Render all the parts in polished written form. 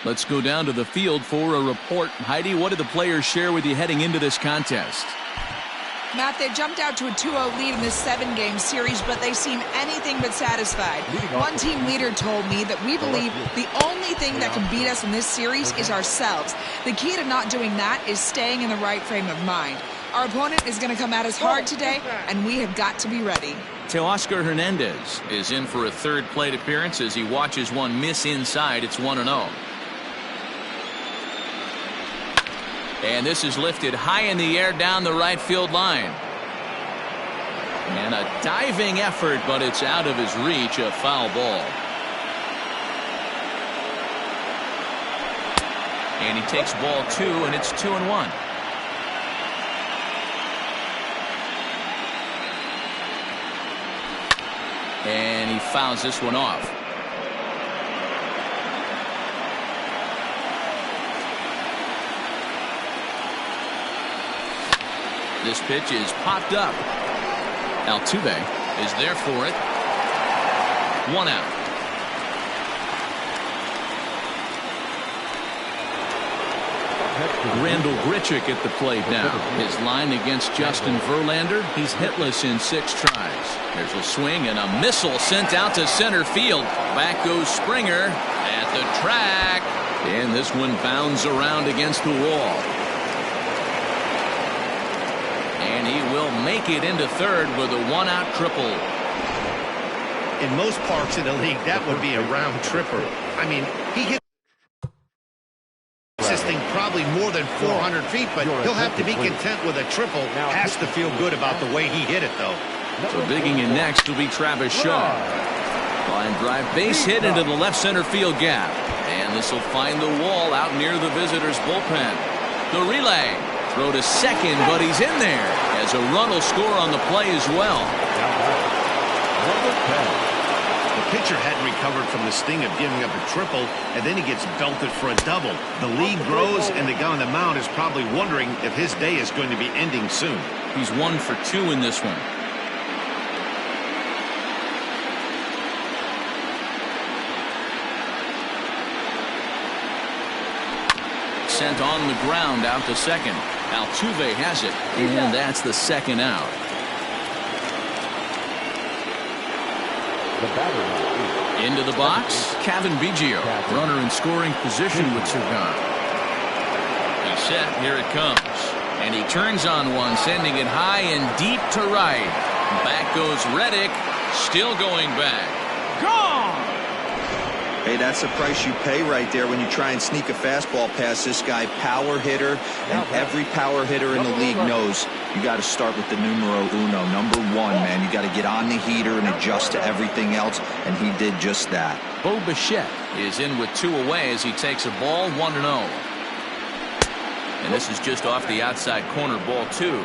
Let's go down to the field for a report. Heidi, what did the players share with you heading into this contest? Matt, they jumped out to a 2-0 lead in this 7-game series, but they seem anything but satisfied. One team leader told me that we believe the only thing that can beat us in this series is ourselves. The key to not doing that is staying in the right frame of mind. Our opponent is going to come at us hard today, and we have got to be ready. Teoscar Hernandez is in for a third plate appearance as he watches one miss inside. It's 1-0. And this is lifted high in the air down the right field line. And a diving effort, but it's out of his reach, a foul ball. And he takes ball 2, and it's 2-1. And he fouls this one off. This pitch is popped up. Altuve is there for it. 1 out. Randall Grichuk at the plate now. His line against Justin Verlander. He's hitless in 6 tries. There's a swing and a missile sent out to center field. Back goes Springer at the track. And this one bounds around against the wall. And he will make it into third with a 1-out triple. In most parks in the league, that would be a round tripper. I mean, he hit this thing probably more than 400 feet, but he'll have to be content with a triple. Has to feel good about the way he hit it, though. So digging in next will be Travis Shaw. Line drive base hit into the left center field gap. And this will find the wall out near the visitors' bullpen. The relay. Throw to second, but he's in there as a run will score on the play as well. The pitcher hadn't recovered from the sting of giving up a triple, and then he gets belted for a double. The lead grows, and the guy on the mound is probably wondering if his day is going to be ending soon. He's 1 for 2 in this one. Sent on the ground out to second. Altuve has it, and that's the 2nd out. Into the box, Kevin Biggio. Runner in scoring position with Sergan. He's set, here it comes. And he turns on one, sending it high and deep to right. Back goes Reddick, still going back. Gone! Hey, that's the price you pay right there when you try and sneak a fastball past this guy. Power hitter, and every power hitter in the league knows you got to start with the numero uno, number 1, man. You got to get on the heater and adjust to everything else, and he did just that. Bo Bichette is in with 2 away as he takes a ball, 1-0. And this is just off the outside corner, ball 2.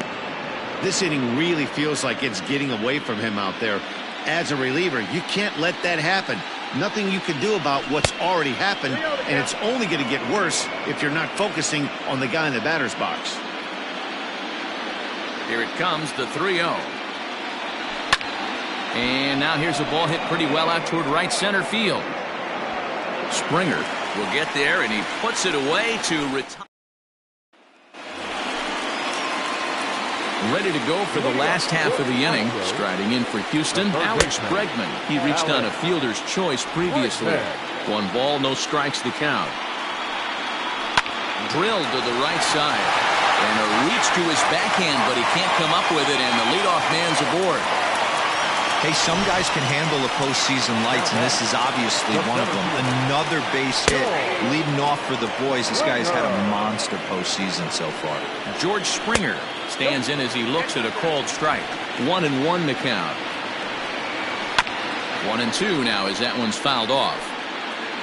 This inning really feels like it's getting away from him out there. As a reliever, you can't let that happen. Nothing you can do about what's already happened, and it's only going to get worse if you're not focusing on the guy in the batter's box. Here it comes, the 3-0. And now here's a ball hit pretty well out toward right center field. Springer will get there, and he puts it away to retire. Ready to go for the last half of the inning. Striding in for Houston, Alex Bregman. He reached on a fielder's choice previously. 1 ball, no strikes the count. Drilled to the right side. And a reach to his backhand, but he can't come up with it, and the leadoff man's aboard. Hey, some guys can handle the postseason lights, and this is obviously one of them. Another base hit, leading off for the boys. This guy's had a monster postseason so far. George Springer stands in as he looks at a called strike. 1-1 the count. 1-2 now as that one's fouled off.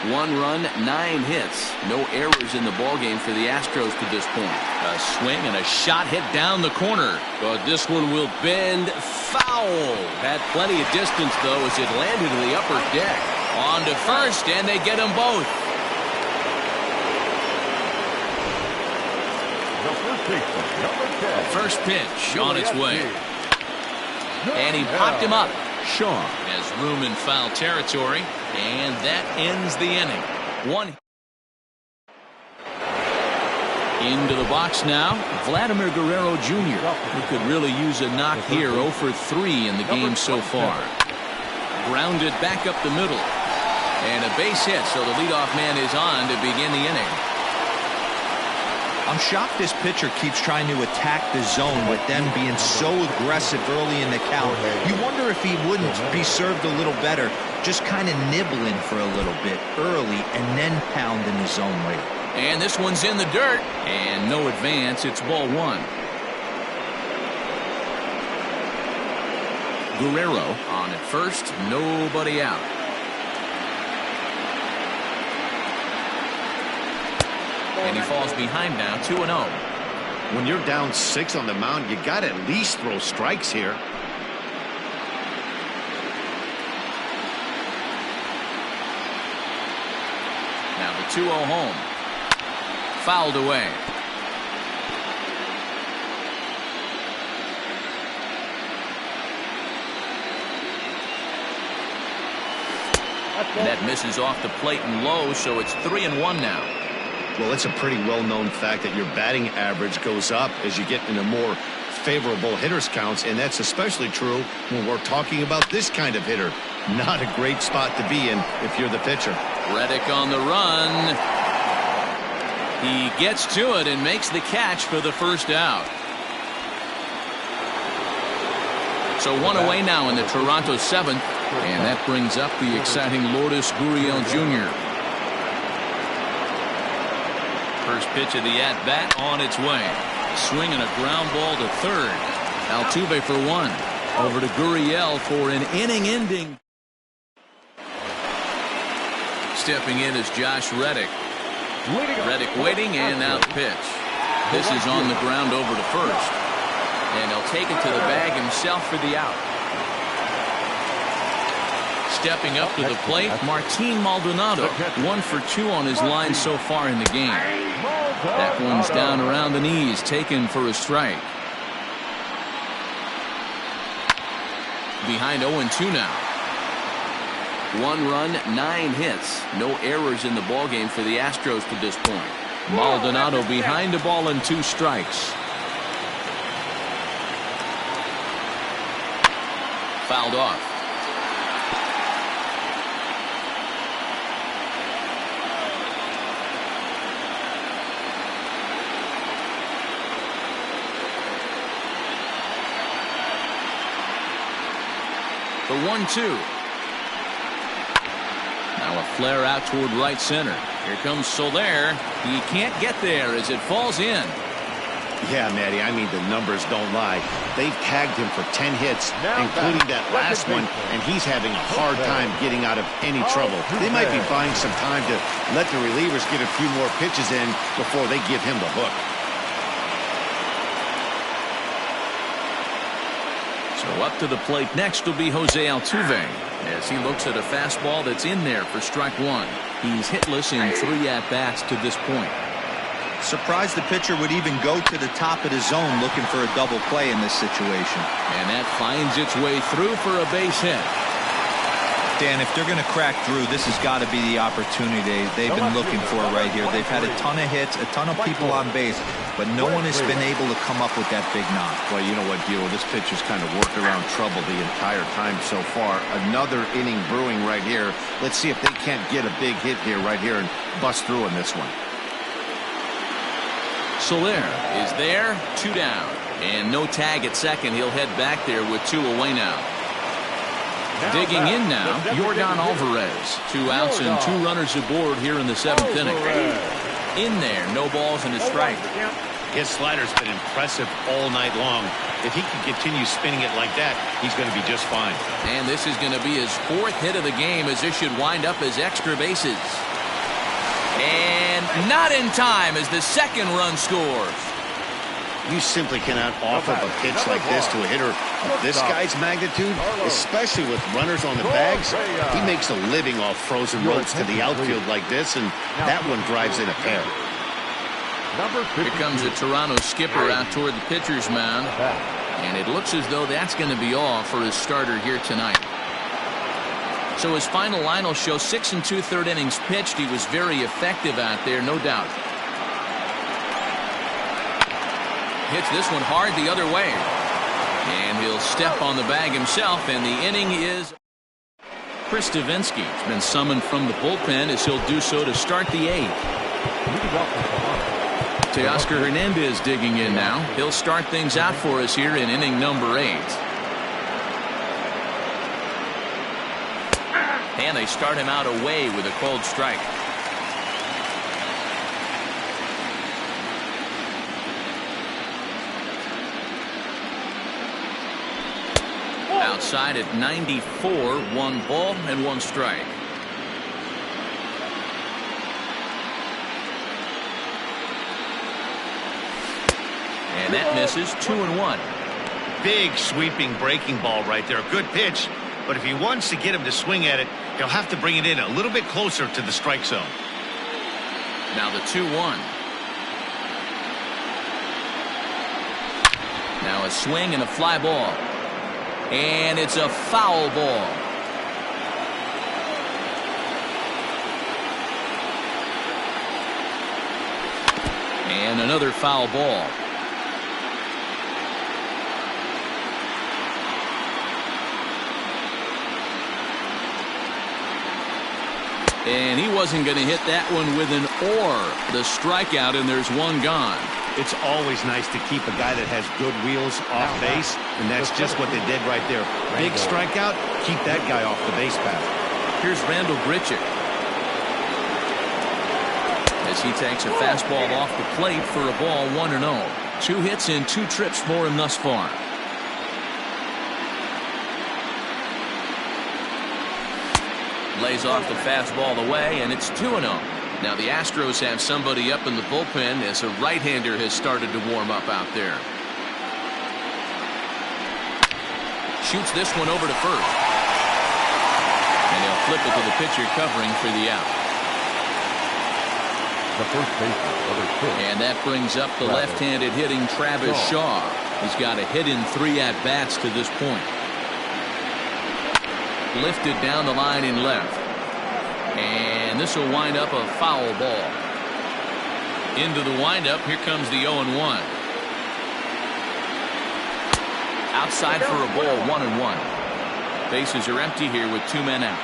1 run, 9 hits. No errors in the ballgame for the Astros to this point. A swing and a shot hit down the corner. But this one will bend foul. Had plenty of distance, though, as it landed in the upper deck. On to first, and they get them both. First pitch on its way. And he popped him up. Shaw has room in foul territory, and that ends the inning. 1 Into the box now, Vladimir Guerrero Jr., who could really use a knock here. 0 for 3 in the game so far. Grounded back up the middle. And a base hit, so the leadoff man is on to begin the inning. I'm shocked this pitcher keeps trying to attack the zone with them being so aggressive early in the count. You wonder if he wouldn't be served a little better, just kind of nibbling for a little bit early and then pounding the zone late. And this one's in the dirt, and no advance. It's ball 1. Guerrero on at first, nobody out. And he falls behind now, 2-0. When you're down 6 on the mound, you got to at least throw strikes here. Now the 2-0 home. Fouled away. And that misses off the plate and low, so it's 3-1 now. Well, it's a pretty well-known fact that your batting average goes up as you get into more favorable hitters counts, and that's especially true when we're talking about this kind of hitter. Not a great spot to be in if you're the pitcher. Reddick on the run. He gets to it and makes the catch for the first out. So 1 away now in the Toronto 7th, and that brings up the exciting Lourdes Gurriel Jr. First pitch of the at-bat on its way. Swinging a ground ball to third. Altuve for 1. Over to Gurriel for an inning-ending. Stepping in is Josh Reddick. Reddick waiting, and now the pitch. This is on the ground over to first. And he'll take it to the bag himself for the out. Stepping up to the plate, Martin Maldonado. 1 for 2 on his line so far in the game. That one's down around the knees, taken for a strike. Behind 0-2 now. 1 run, 9 hits. No errors in the ballgame for the Astros to this point. Maldonado behind the ball and 2 strikes. Fouled off. The 1-2. Now a flare out toward right center. Here comes Soler. He can't get there as it falls in. Yeah, Matty, I mean, the numbers don't lie. They've tagged him for 10 hits, including that last one, and he's having a hard time getting out of any trouble. They might be buying some time to let the relievers get a few more pitches in before they give him the hook. So up to the plate next will be Jose Altuve as he looks at a fastball that's in there for strike 1. He's hitless in 3 at-bats to this point. Surprised the pitcher would even go to the top of the zone looking for a double play in this situation. And that finds its way through for a base hit. Dan, if they're going to crack through, this has got to be the opportunity they've been looking for right here. They've had a ton of hits, a ton of people on base, but no one has been able to come up with that big knock. Well, you know what, Gio? This pitcher's kind of worked around trouble the entire time so far. Another inning brewing right here. Let's see if they can't get a big hit here right here and bust through in this one. Soler is there, 2 down. And no tag at second. He'll head back there with 2 away now. Digging in now, Yordan Alvarez. 2 outs and 2 runners aboard here in the 7th inning. In there, no balls and a strike. His slider's been impressive all night long. If he can continue spinning it like that, he's going to be just fine. And this is going to be his 4th hit of the game, as this should wind up as extra bases. And not in time as the 2nd run scores. You simply cannot offer a pitch like this to a hitter of this guy's magnitude, especially with runners on the bags. He makes a living off frozen ropes to the outfield like this, and that one drives in a pair. Here comes the Toronto skipper out toward the pitcher's mound, and it looks as though that's going to be all for his starter here tonight. So his final line will show 6 2/3 innings pitched. He was very effective out there, no doubt. hits this one hard the other way. And he'll step on the bag himself, and the inning is... Chris Davinsky has been summoned from the bullpen as he'll do so to start the 8th. Teoscar Hernandez digging in now. He'll start things out for us here in inning number 8. And they start him out away with a cold strike. Outside at 94, 1 ball and 1 strike. And that misses. 2-1. Big sweeping breaking ball right there. Good pitch. But if he wants to get him to swing at it, he'll have to bring it in a little bit closer to the strike zone. Now the 2-1. Now a swing and a fly ball. And it's a foul ball. And another foul ball. And he wasn't going to hit that one with an or. The strikeout, and there's 1 gone. It's always nice to keep a guy that has good wheels off base, and that's just what they did right there. Big strikeout, keep that guy off the base path. Here's Randall Grichuk as he takes a fastball off the plate for a ball, 1-0. 2 hits and 2 trips for him thus far. Lays off the fastball away, and it's 2-0. Now the Astros have somebody up in the bullpen as a right-hander has started to warm up out there. Shoots this one over to first. And he'll flip it to the pitcher covering for the out. The first baseman, and that brings up the left-handed hitting Travis Shaw. He's got a hit in 3 at-bats to this point. Lifted down the line in left. And this will wind up a foul ball. Into the windup, here comes the 0-1. Outside for a ball, 1-1. Bases are empty here with 2 men out.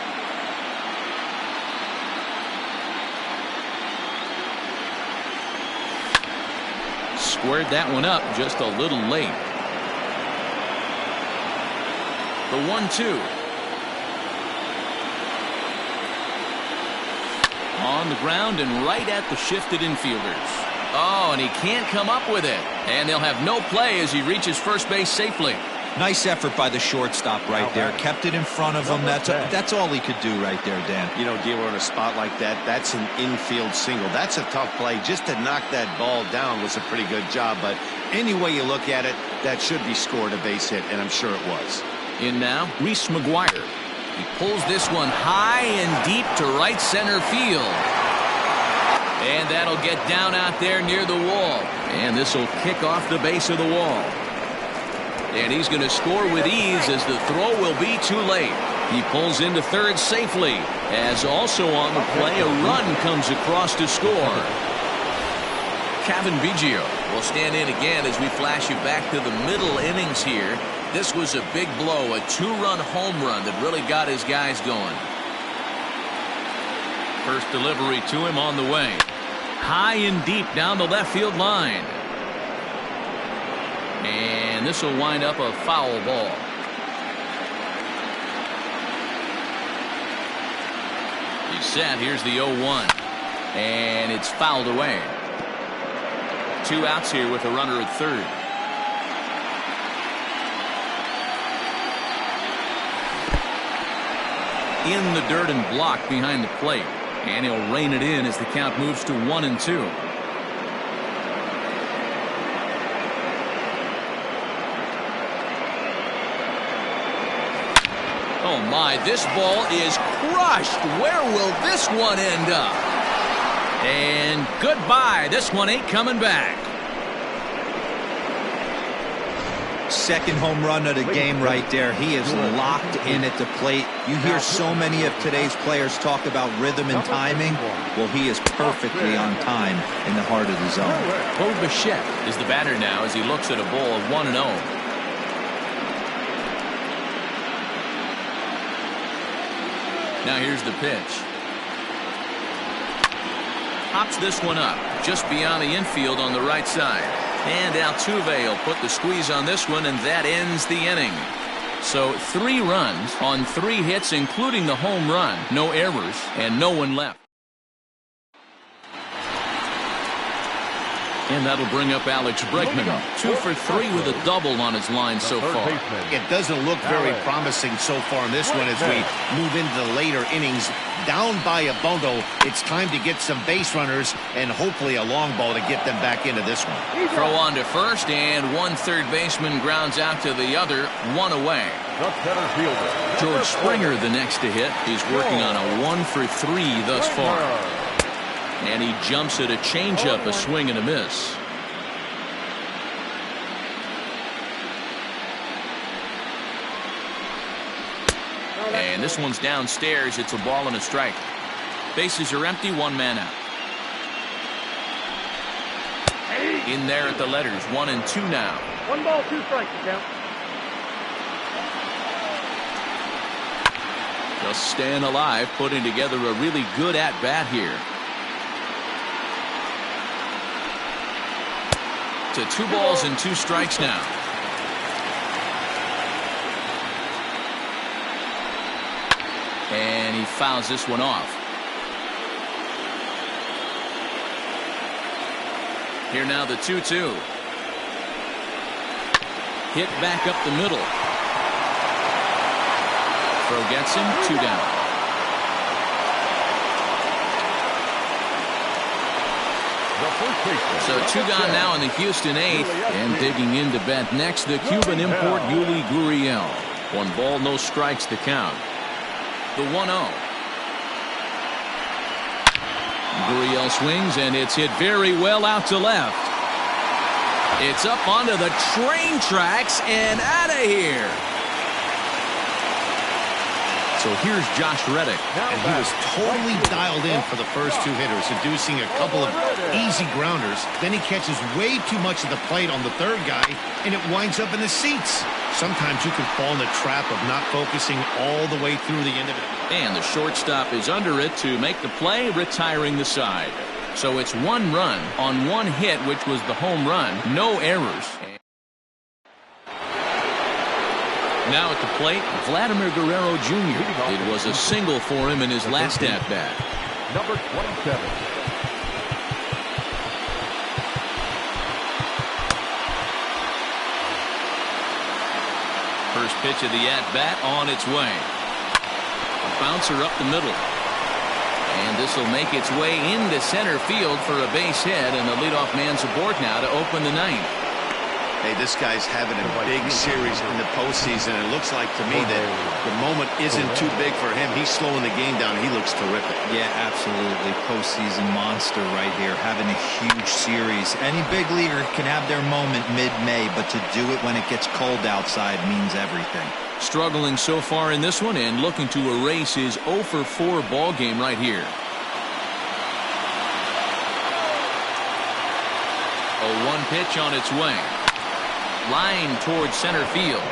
Squared that one up just a little late. The 1-2. On the ground and right at the shifted infielders. Oh, and he can't come up with it. And they'll have no play as he reaches first base safely. Nice effort by the shortstop right there. Kept it in front of him. That's all he could do right there, Dan. You know, dealer in a spot like that, that's an infield single. That's a tough play. Just to knock that ball down was a pretty good job. But any way you look at it, that should be scored a base hit, and I'm sure it was. In now, Reese McGuire. He pulls this one high and deep to right center field. And that'll get down out there near the wall. And this will kick off the base of the wall. And he's going to score with ease as the throw will be too late. He pulls into third safely. As also on the play, a run comes across to score. Kevin Biggio will stand in again as we flash you back to the middle innings here. This was a big blow, a 2-run home run that really got his guys going. First delivery to him on the way. High and deep down the left field line. And this will wind up a foul ball. He's set. Here's the 0-1. And it's fouled away. 2 outs here with a runner at third. In the dirt and blocked behind the plate. And he'll rein it in as the count moves to 1-2. Oh my, this ball is crushed. Where will this one end up? And goodbye. This one ain't coming back. Second home run of the game right there. He is locked in at the plate. You hear so many of today's players talk about rhythm and timing. Well, he is perfectly on time in the heart of the zone. Bo Bichette is the batter now as he looks at a ball of 1-0. Now here's the pitch. Pops this one up just beyond the infield on the right side. And Altuve will put the squeeze on this one, and that ends the inning. So 3 runs on 3 hits, including the home run. No errors, and no one left. And that'll bring up Alex Bregman. 2 for 3 with a double on his line so far. It doesn't look very promising so far in this one as we move into the later innings. Down by a bundle, it's time to get some base runners and hopefully a long ball to get them back into this one. Throw on to first, and one third baseman grounds out to the other, 1 away. George Springer the next to hit. He's working on a 1 for 3 thus far. And he jumps at a changeup, a swing and a miss. And this one's downstairs. It's a ball and a strike. Bases are empty, 1 man out. In there at the letters, 1 and 2 now. 1 ball, 2 strikes, count. Just staying alive, putting together a really good at-bat here. To 2 balls and 2 strikes now. And he fouls this one off. Here now the 2-2. Hit back up the middle. Throw gets him, 2 down. So 2 gone now in the Houston 8th, and digging into bat next, the Cuban import Yuli Gurriel. 1 ball, no strikes to count. The 1-0. Gurriel swings, and it's hit very well out to left. It's up onto the train tracks and out of here. So here's Josh Reddick. And he was totally dialed in for the first 2 hitters, inducing a couple of easy grounders. Then he catches way too much of the plate on the 3rd guy, and it winds up in the seats. Sometimes you can fall in the trap of not focusing all the way through the end of it. And the shortstop is under it to make the play, retiring the side. So it's 1 run on 1 hit, which was the home run. No errors. Now at the plate, Vladimir Guerrero Jr. It was a single for him in his last at-bat. Number 27. First pitch of the at-bat on its way. A bouncer up the middle. And this will make its way into center field for a base hit, and the leadoff man's aboard now to open the 9th. Hey, this guy's having a big series in the postseason. It looks like to me that the moment isn't too big for him. He's slowing the game down. He looks terrific. Yeah, absolutely. Postseason monster right here, having a huge series. Any big leaguer can have their moment mid-May, but to do it when it gets cold outside means everything. Struggling so far in this one and looking to erase his 0 for 4 ball game right here. A 1 pitch on its way. Line towards center field.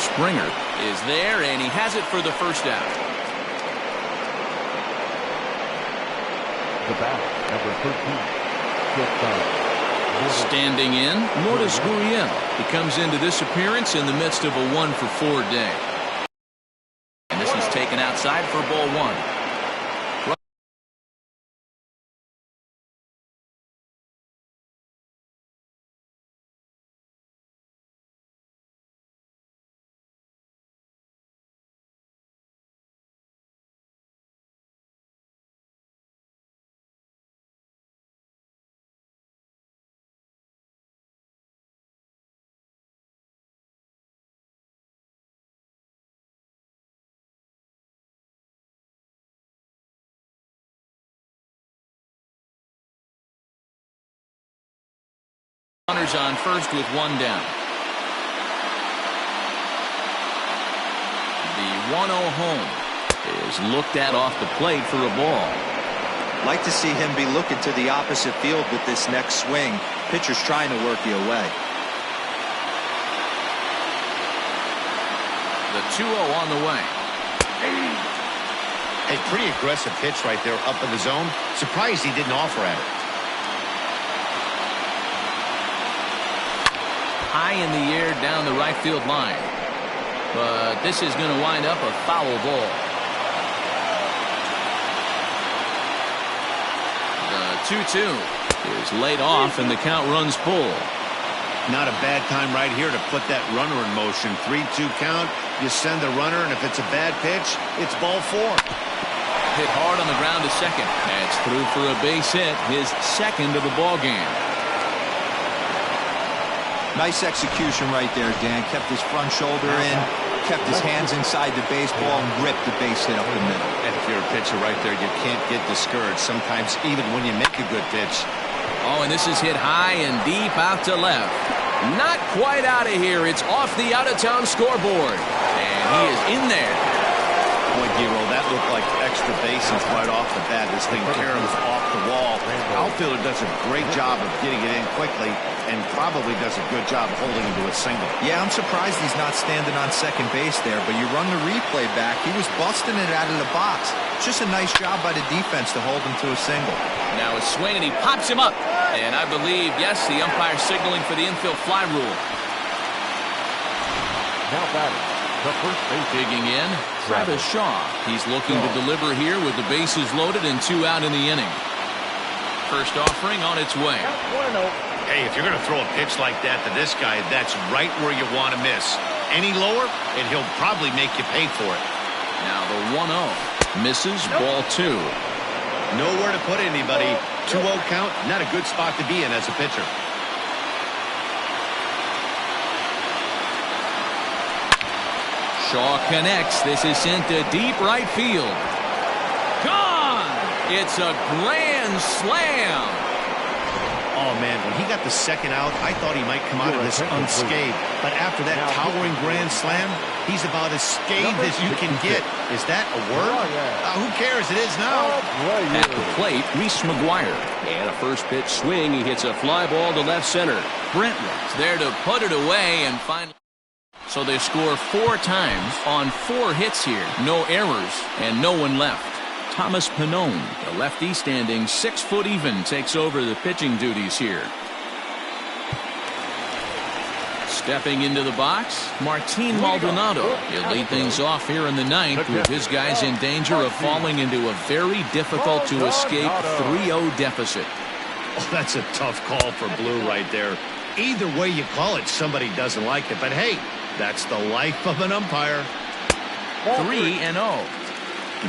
Springer is there, and he has it for the first out. The bat, number 13. Standing in, Lourdes Gurriel. He comes into this appearance in the midst of a 1 for 4 day. And this is taken outside for ball 1. runners on first with one down. The 1-0 home is looked at off the plate for a ball. Like to see him be looking to the opposite field with this next swing. Pitcher's trying to work you away. The 2-0 on the way. A pretty aggressive pitch right there up in the zone. Surprised he didn't offer at it. High in the air down the right field line. But this is going to wind up a foul ball. The 2-2 is laid off and the count runs full. Not a bad time right here to put that runner in motion. 3-2 count. You send the runner, and if it's a bad pitch, it's ball 4. Hit hard on the ground to second. That's through for a base hit, his second of the ball game. Nice execution right there, Dan. Kept his front shoulder in, kept his hands inside the baseball, and ripped the base hit up the middle. And if you're a pitcher right there, you can't get discouraged. Sometimes even when you make a good pitch. Oh, and this is hit high and deep out to left. Not quite out of here. It's off the out-of-town scoreboard. And he is in there. Boy, Giro, that looked like extra bases right off the bat. This thing caroms off the wall. Outfielder does a great job of getting it in quickly and probably does a good job holding him to a single. Yeah, I'm surprised he's not standing on second base there, but you run the replay back. He was busting it out of the box. It's just a nice job by the defense to hold him to a single. Now a swing, and he pops him up. And I believe, yes, the umpire signaling for the infield fly rule. Now batting, the first base. Digging in, Travis Shaw. He's looking to deliver here with the bases loaded and 2 out in the inning. First offering on its way. Count 1-0. Hey, if you're going to throw a pitch like that to this guy, that's right where you want to miss. Any lower, and he'll probably make you pay for it. Now the 1-0. Misses, ball 2. Nowhere to put anybody. 2-0 count, not a good spot to be in as a pitcher. Shaw connects. This is sent to deep right field. Gone! It's a grand slam. Oh, man, when he got the second out, I thought he might come out of this unscathed. But after that towering grand slam, he's about as scathed as you can get. Is that a word? Who cares? It is now. At the plate, Reese McGuire. And a first pitch swing. He hits a fly ball to left center. Brentwood's there to put it away and finally. So they score 4 times on 4 hits here. No errors and no one left. Thomas Pannone, the lefty standing 6 foot even, takes over the pitching duties here. Stepping into the box, Martin Maldonado. He'll lead things off here in the 9th with his guys in danger of falling into a very difficult to escape 3-0 deficit. Oh, that's a tough call for Blue right there. Either way you call it, somebody doesn't like it. But hey, that's the life of an umpire. 3-0.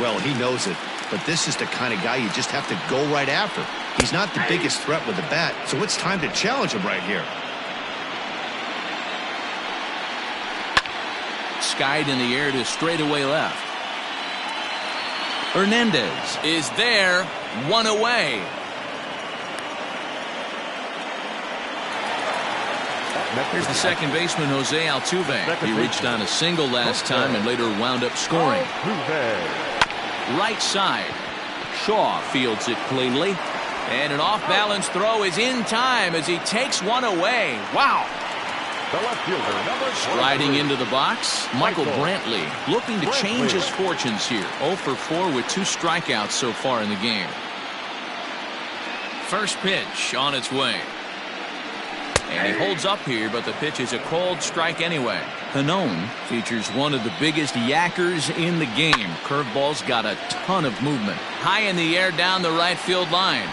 Well, he knows it. But this is the kind of guy you just have to go right after. He's not the biggest threat with the bat, so it's time to challenge him right here. Skied in the air to straightaway left. Hernandez is there, 1 away. Here's the second baseman, Jose Altuve. He reached on a single last time and later wound up scoring. Right side. Shaw fields it cleanly. And an off-balance throw is in time as he takes one away. Wow. The left fielder, number Striding into the box, Michael Brantley looking to change his fortunes here. 0 for 4 with 2 strikeouts so far in the game. First pitch on its way. And he holds up here, but the pitch is a cold strike anyway. Pannone features one of the biggest yackers in the game. Curveball's got a ton of movement. High in the air down the right field line.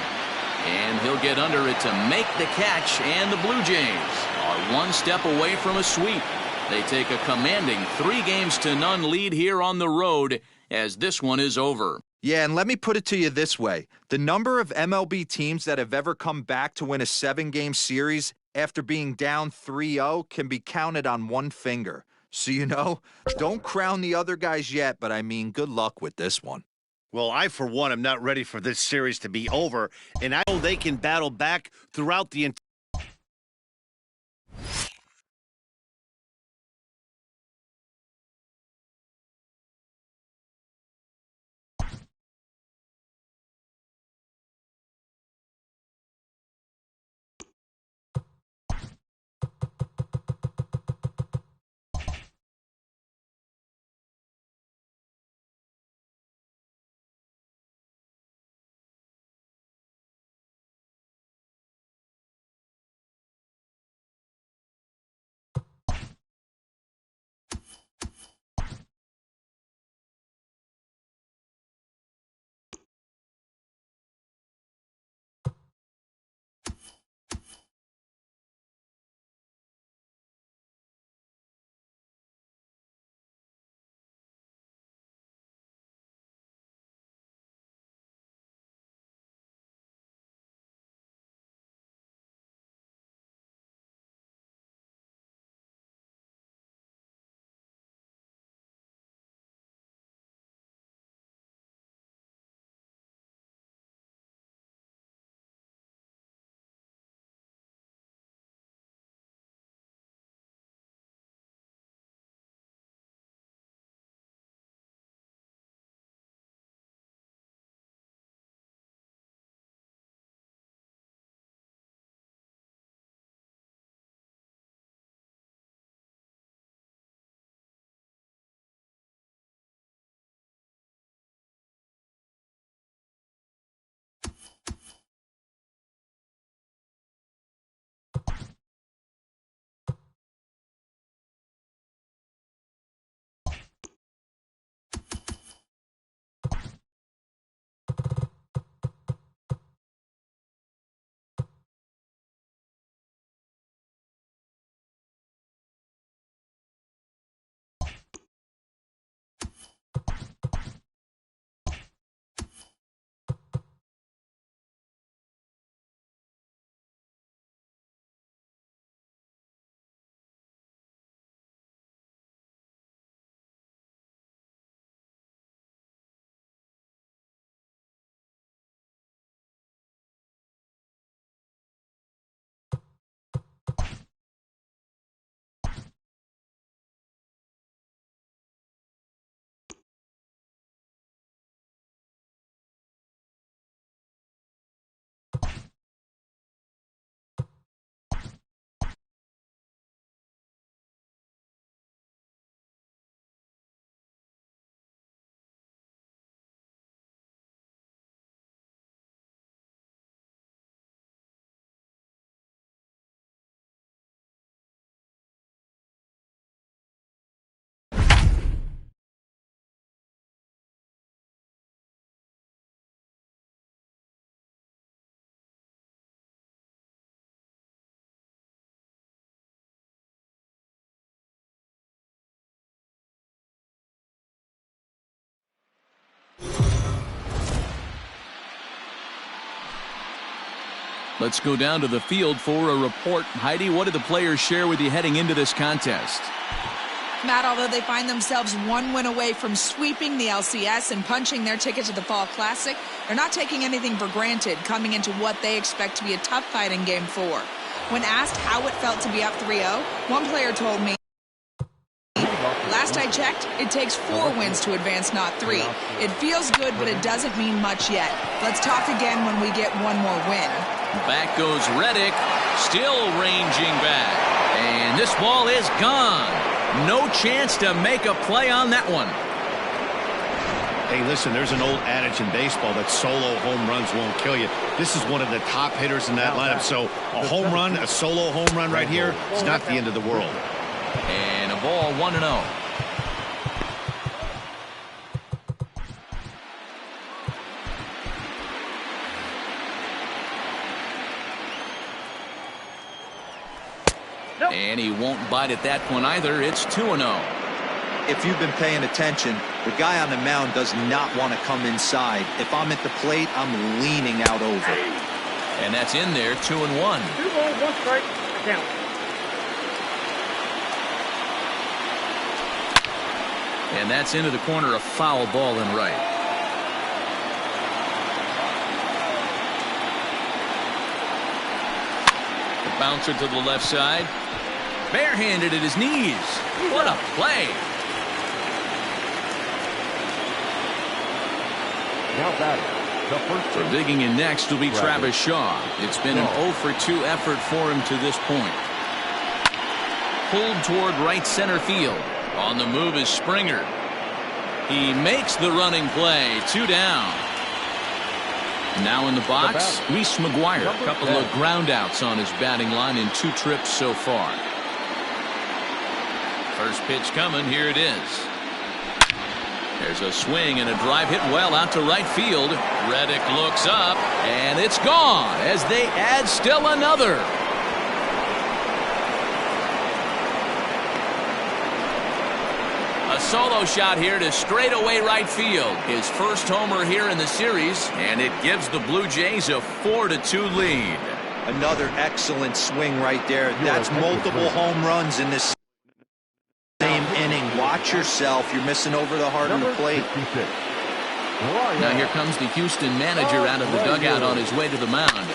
And he'll get under it to make the catch, and the Blue Jays are 1 step away from a sweep. They take a commanding 3-0 lead here on the road as this one is over. Yeah, and let me put it to you this way. The number of MLB teams that have ever come back to win a 7-game series after being down 3-0 can be counted on one finger. So, don't crown the other guys yet, but I mean, good luck with this one. Well, I, for one, am not ready for this series to be over, and I know they can battle back throughout the entire Let's go down to the field for a report. Heidi, what did the players share with you heading into this contest? Matt, although they find themselves one win away from sweeping the LCS and punching their ticket to the Fall Classic, they're not taking anything for granted coming into what they expect to be a tough fight in Game 4. When asked how it felt to be up 3-0, one player told me, "Last I checked, it takes 4 wins to advance, not 3. It feels good, but it doesn't mean much yet. Let's talk again when we get one more win." Back goes Reddick, still ranging back. And this ball is gone. No chance to make a play on that one. Hey, listen, there's an old adage in baseball that solo home runs won't kill you. This is one of the top hitters in that lineup. So a home run, a solo home run right here, it's not the end of the world. And a ball 1-0. And he won't bite at that one either. It's 2-0. If you've been paying attention, the guy on the mound does not want to come inside. If I'm at the plate, I'm leaning out over. And that's in there, 2-1. 2 balls, 1 strike, count. And that's into the corner, a foul ball and right. The bouncer to the left side. Barehanded at his knees. What a play. Now batting, the first So digging in next will be Travis Shaw. It's been an 0-for-2 effort for him to this point. Pulled toward right center field. On the move is Springer. He makes the running play. 2 down. Now in the box, Reese McGuire. A couple of ground outs on his batting line in 2 trips so far. First pitch coming. Here it is. There's a swing and a drive hit well out to right field. Reddick looks up, and it's gone as they add still another. A solo shot here to straightaway right field. His first homer here in the series, and it gives the Blue Jays a 4-2 lead. Another excellent swing right there. That's multiple home runs in this same inning. Watch yourself. You're missing over the heart of the plate. Now here comes the Houston manager out of the dugout on his way to the mound.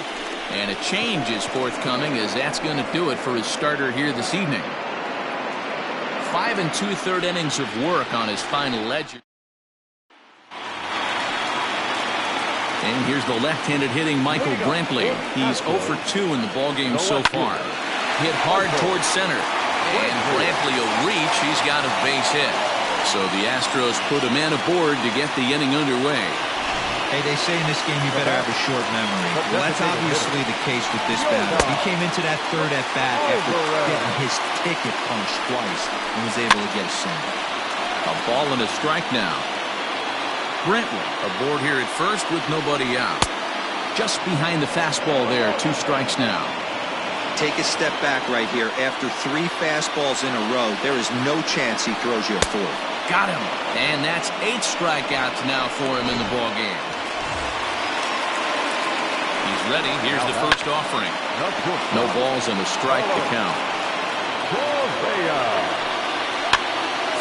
And a change is forthcoming, as that's going to do it for his starter here this evening. 5 2/3 innings of work on his final ledger. And here's the left-handed hitting Michael Brantley. He's 0-for-2 in the ballgame so far. Hit hard towards center. And Brantley will reach. He's got a base hit. So the Astros put a man aboard to get the inning underway. Hey, they say in this game you better have a short memory. Well, that's obviously the case with this batter. He came into that third at-bat after getting his ticket punched twice and was able to get a single. A ball and a strike now. Brantley aboard here at first with nobody out. Just behind the fastball there. 2 strikes now. Take a step back right here. After 3 fastballs in a row, there is no chance he throws you a 4th. Got him. And that's 8 strikeouts now for him in the ballgame. He's ready. Here's the first offering. No balls and a strike to count.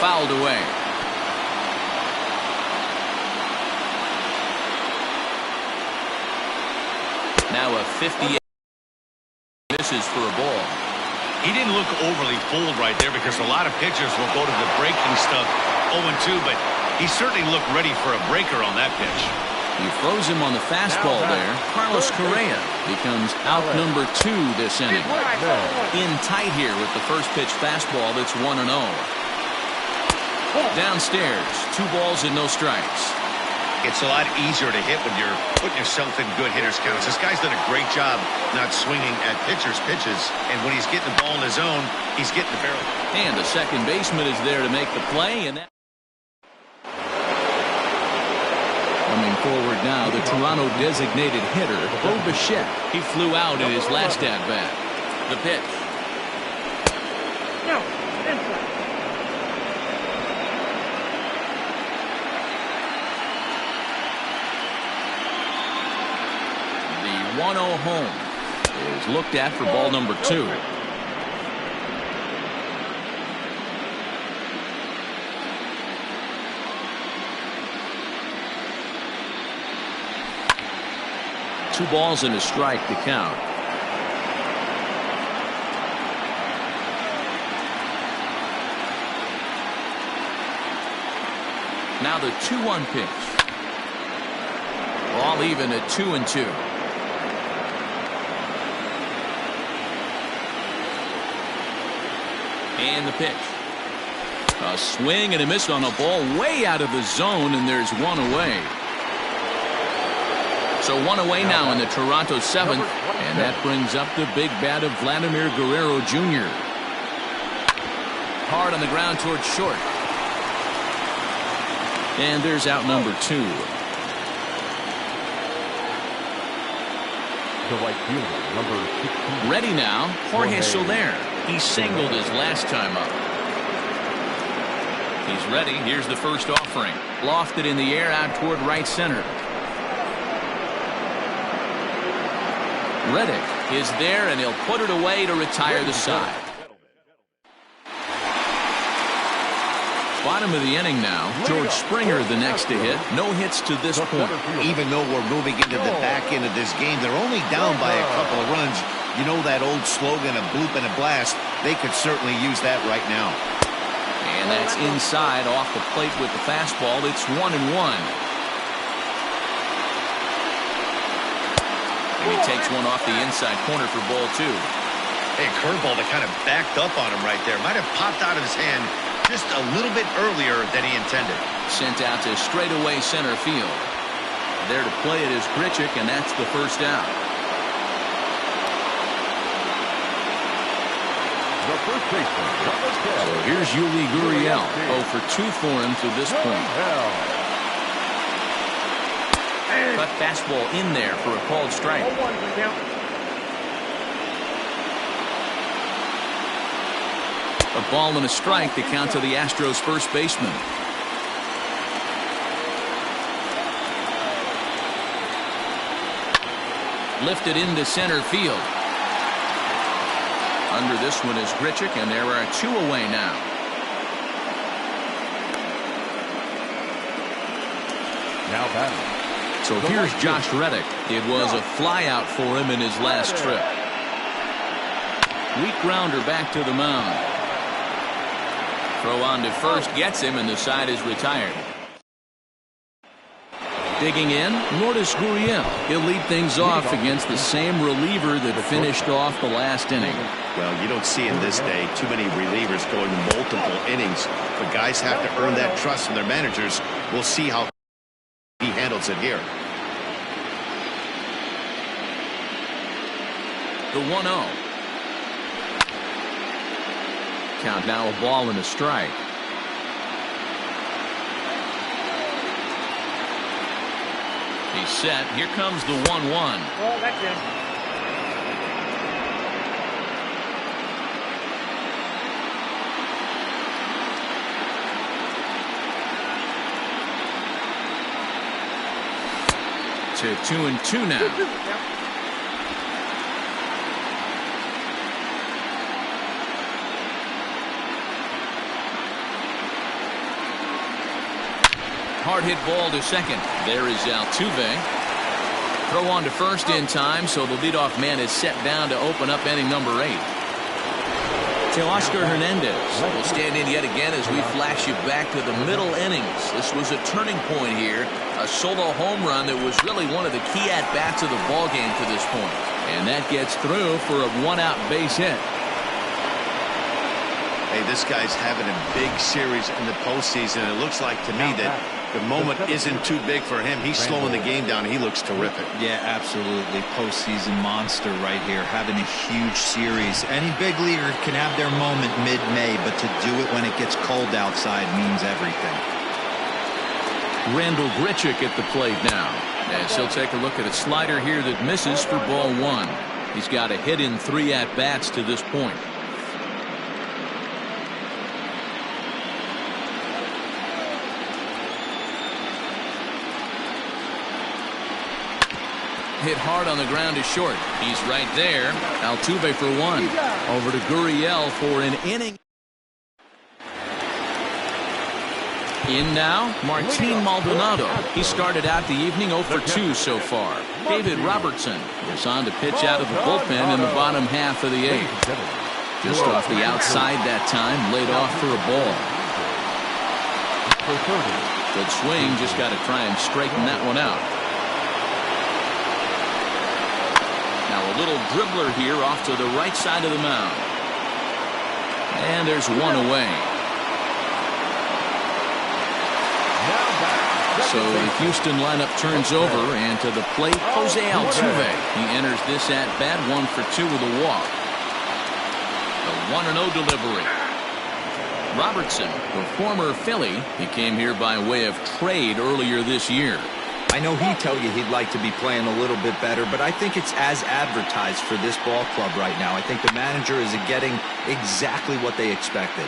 Fouled away. Now a 58. Misses for a ball. He didn't look overly fooled right there, because a lot of pitchers will go to the breaking stuff 0-2, but he certainly looked ready for a breaker on that pitch. He throws him on the fastball there. Carlos Correa becomes out number 2 this inning. In tight here with the first pitch fastball that's 1-0. Downstairs, 2 balls and no strikes. It's a lot easier to hit when you're putting yourself in good hitters' counts. This guy's done a great job not swinging at pitchers' pitches, and when he's getting the ball in his zone, he's getting the barrel. And the second baseman is there to make the play, and that. Coming forward now, the Toronto designated hitter, Bo Bichette. He flew out in his last at-bat. The pitch. No, inside. The 1-0 home. is looked at for ball number 2. Two balls and a strike to count. Now the 2-1 pitch. All even at 2-2. And the pitch. A swing and a miss on a ball way out of the zone, and there's one away. So one away now in the Toronto 7th, and that brings up the big bat of Vladimir Guerrero Jr. Hard on the ground towards short. And there's out number 2. The right fielder, number 15. Ready now, Jorge Soler. He singled his last time up. He's ready. Here's the first offering. Lofted in the air out toward right center. Reddick is there, and he'll put it away to retire the side. Bottom of the inning now. George Springer the next to hit. No hits to this point. Even though we're moving into the back end of this game, they're only down by a couple of runs. You know that old slogan, a bloop and a blast. They could certainly use that right now. And that's inside off the plate with the fastball. It's 1-1. And he takes one off the inside corner for ball 2. Hey, curveball that kind of backed up on him right there. Might have popped out of his hand just a little bit earlier than he intended. Sent out to straightaway center field. There to play it is Grichuk, and that's the first out. The first baseman, number 10. So here's Yuli Gurriel. 0 for 2 for him to this point. Cut fastball in there for a called strike. A ball and a strike to count to the Astros first baseman. Lifted into center field. Under this one is Grichuk, and there are 2 away now. Now batting. So here's Josh Reddick. It was a flyout for him in his last trip. Weak grounder back to the mound. Throw on to first gets him, and the side is retired. Digging in, Lourdes Gurriel. He'll lead things off against the same reliever that finished off the last inning. Well, you don't see in this day too many relievers going multiple innings, but guys have to earn that trust from their managers. We'll see how he handles it here. The 1-0. Count now, a ball and a strike. He's set. Here comes the 1-1. Well, that's him. To 2-2 now. Hard hit ball to second. There is Altuve. Throw on to first in time, so the leadoff man is set down to open up inning number 8. Teoscar Hernandez will stand in yet again as we flash you back to the middle innings. This was a turning point here. A solo home run that was really one of the key at-bats of the ballgame to this point. And that gets through for a 1-out base hit. Hey, this guy's having a big series in the postseason. It looks like to me that the moment isn't too big for him. He's slowing the game down. He looks terrific. Yeah, absolutely. Postseason monster right here, having a huge series. Any big leaguer can have their moment mid-May, but to do it when it gets cold outside means everything. Randall Grichuk at the plate now, as he'll take a look at a slider here that misses for ball 1. He's got a hit in 3 at-bats to this point. Hit hard on the ground is short. He's right there. Altuve for one. Over to Gurriel for an inning. In now, Martin Maldonado. He started out the evening 0 for 2 so far. David Robertson is on to pitch out of the bullpen in the bottom half of the 8th. Just off the outside that time, laid off for a ball. Good swing, just got to try and straighten that one out. Now a little dribbler here off to the right side of the mound. And there's one away. So the Houston lineup turns over, and to the plate, Jose Altuve. He enters this at-bat 1 for 2 with a walk. The 1-0 delivery. Robertson, the former Philly, he came here by way of trade earlier this year. I know he'd tell you he'd like to be playing a little bit better, but I think it's as advertised for this ball club right now. I think the manager is getting exactly what they expected.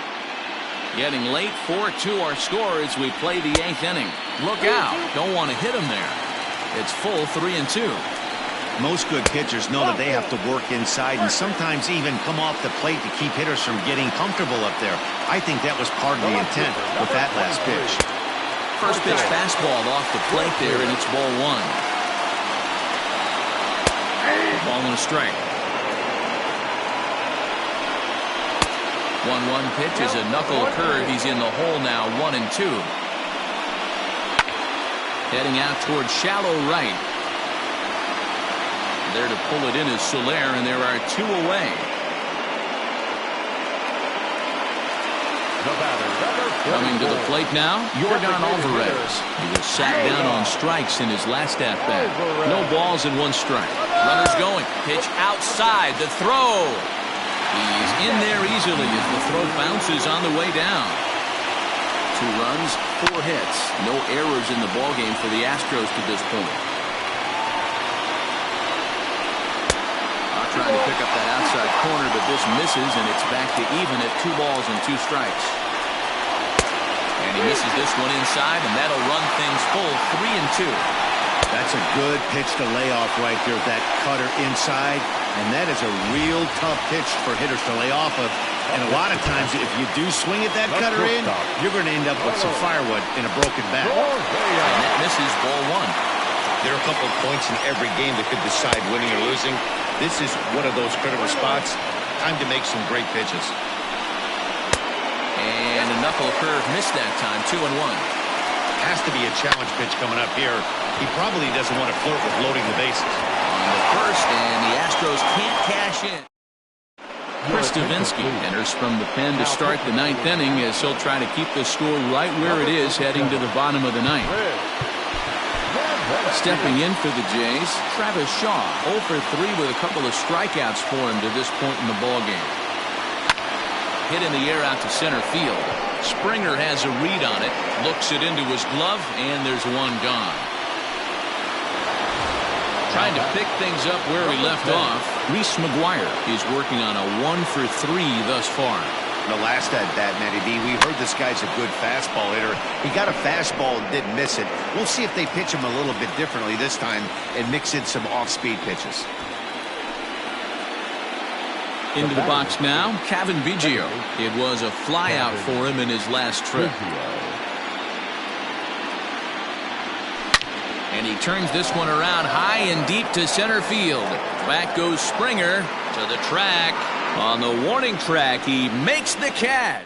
Getting late, 4-2 our score as we play the 8th inning. Look out. Don't want to hit him there. It's full 3-2. Most good pitchers know that they have to work inside and sometimes even come off the plate to keep hitters from getting comfortable up there. I think that was part of the intent with that last pitch. First pitch fastball off the plate there, and it's ball 1. Ball and a strike. 1-1 pitch is a knuckle curve. He's in the hole now, 1-2. Heading out towards shallow right. There to pull it in is Soler, and there are 2 away. Coming to the plate now, Yordan Alvarez. He was sat down on strikes in his last at-bat. No balls and 1 strike. Runners going. Pitch outside. The throw. He's in there easily as the throw bounces on the way down. 2 runs, 4 hits. No errors in the ballgame for the Astros to this point. Trying to pick up that outside corner, but this misses, and it's back to even at 2 balls and 2 strikes. And he misses this one inside, and that'll run things full 3-2. That's a good pitch to lay off right there, that cutter inside. And that is a real tough pitch for hitters to lay off of. And a lot of times, if you do swing at that cutter in, you're going to end up with some firewood in a broken bat. And that misses ball 1. There are a couple of points in every game that could decide winning or losing. This is one of those critical spots. Time to make some great pitches. And a knuckle curve missed that time, 2-1. Has to be a challenge pitch coming up here. He probably doesn't want to flirt with loading the bases. On the first, and the Astros can't cash in. Chris Stavinsky enters from the pen to start the 9th inning as he'll try to keep the score right where it is heading to the bottom of the 9th. Stepping in for the Jays, Travis Shaw, 0 for 3 with a couple of strikeouts for him to this point in the ballgame. Hit in the air out to center field. Springer has a read on it, looks it into his glove, and there's one gone. Trying to pick things up where he left off, Reese McGuire is working on a 1 for 3 thus far. The last at-bat, Matty B, we heard this guy's a good fastball hitter. He got a fastball and didn't miss it. We'll see if they pitch him a little bit differently this time and mix in some off-speed pitches. Into the box now, Kevin Biggio. It was a flyout for him in his last trip. And he turns this one around high and deep to center field. Back goes Springer to the track. On the warning track, he makes the catch.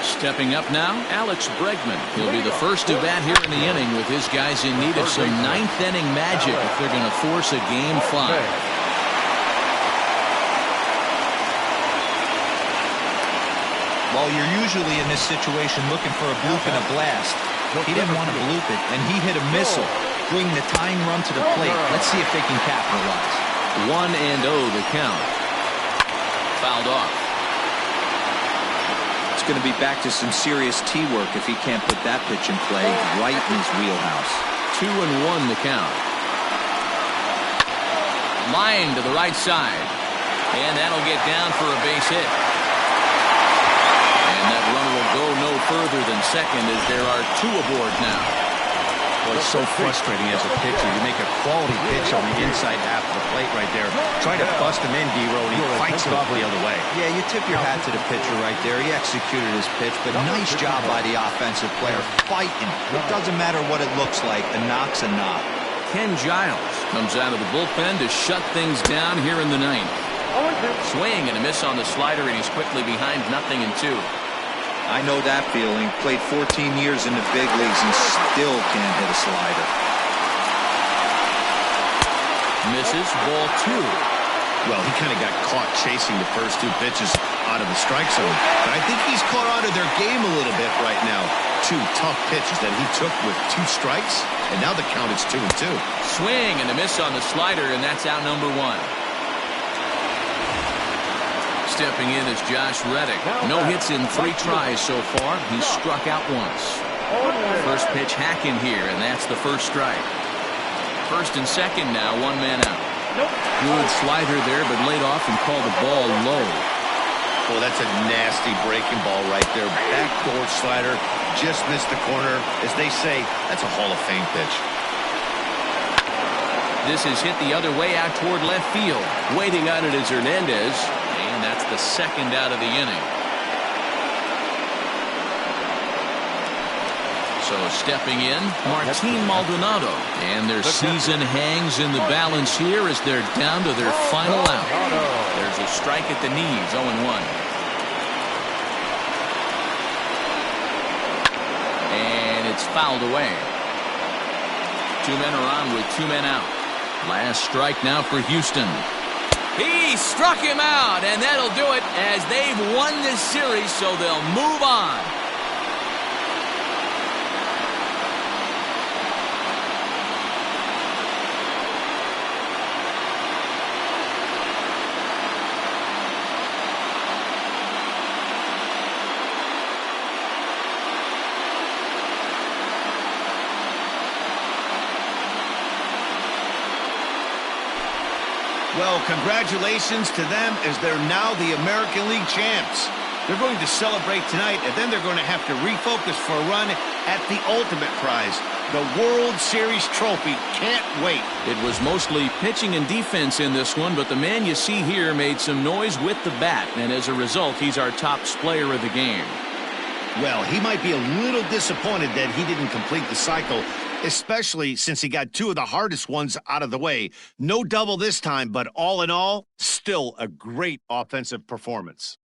Stepping up now, Alex Bregman. He'll be the first to bat here in the inning with his guys in need of some 9th inning magic if they're going to force a game 5. Well, you're usually in this situation looking for a bloop and a blast. He didn't want to bloop it, and he hit a missile, bringing the tying run to the plate. Let's see if they can capitalize. 1-0 the count. Fouled off. It's going to be back to some serious tee work if he can't put that pitch in play right in his wheelhouse. 2-1 the count. Line to the right side. And that'll get down for a base hit. And that runner will go no further than second as there are 2 aboard now. Boy, it's so frustrating as a pitcher. You make a quality pitch on the inside half of the plate right there. Try to bust him in, D-Row, and he fights it off the other way. Yeah, you tip your hat to the pitcher right there. He executed his pitch, but nice job by the offensive player fighting. It doesn't matter what it looks like. A knock's a knock. Ken Giles comes out of the bullpen to shut things down here in the ninth. Swing and a miss on the slider, and he's quickly behind 0-2. I know that feeling. Played 14 years in the big leagues and still can't hit a slider. Misses, ball 2. Well, he kind of got caught chasing the first two pitches out of the strike zone. But I think he's caught on to their game a little bit right now. Two tough pitches that he took with 2 strikes, and now the count is 2-2. Swing and a miss on the slider, and that's out number 1. Stepping in is Josh Reddick. No hits in 3 tries so far. He's struck out once. First pitch hack in here, and that's the first strike. First and second now, 1 man out. Good slider there, but laid off and called the ball low. Well, that's a nasty breaking ball right there. Backdoor slider, just missed the corner. As they say, that's a Hall of Fame pitch. This is hit the other way out toward left field. Waiting on it is Hernandez. And that's the second out of the inning. So stepping in, Martin Maldonado. And their season hangs in the balance here as they're down to their final out. There's a strike at the knees, 0-1. And it's fouled away. 2 men are on with 2 men out. Last strike now for Houston. He struck him out, and that'll do it as they've won this series, so they'll move on. Well, congratulations to them as they're now the American League champs. They're going to celebrate tonight, and then they're going to have to refocus for a run at the ultimate prize, the World Series trophy. Can't wait. It was mostly pitching and defense in this one, but the man you see here made some noise with the bat, and as a result, he's our top player of the game. Well, he might be a little disappointed that he didn't complete the cycle, especially since he got 2 of the hardest ones out of the way. No double this time, but all in all, still a great offensive performance.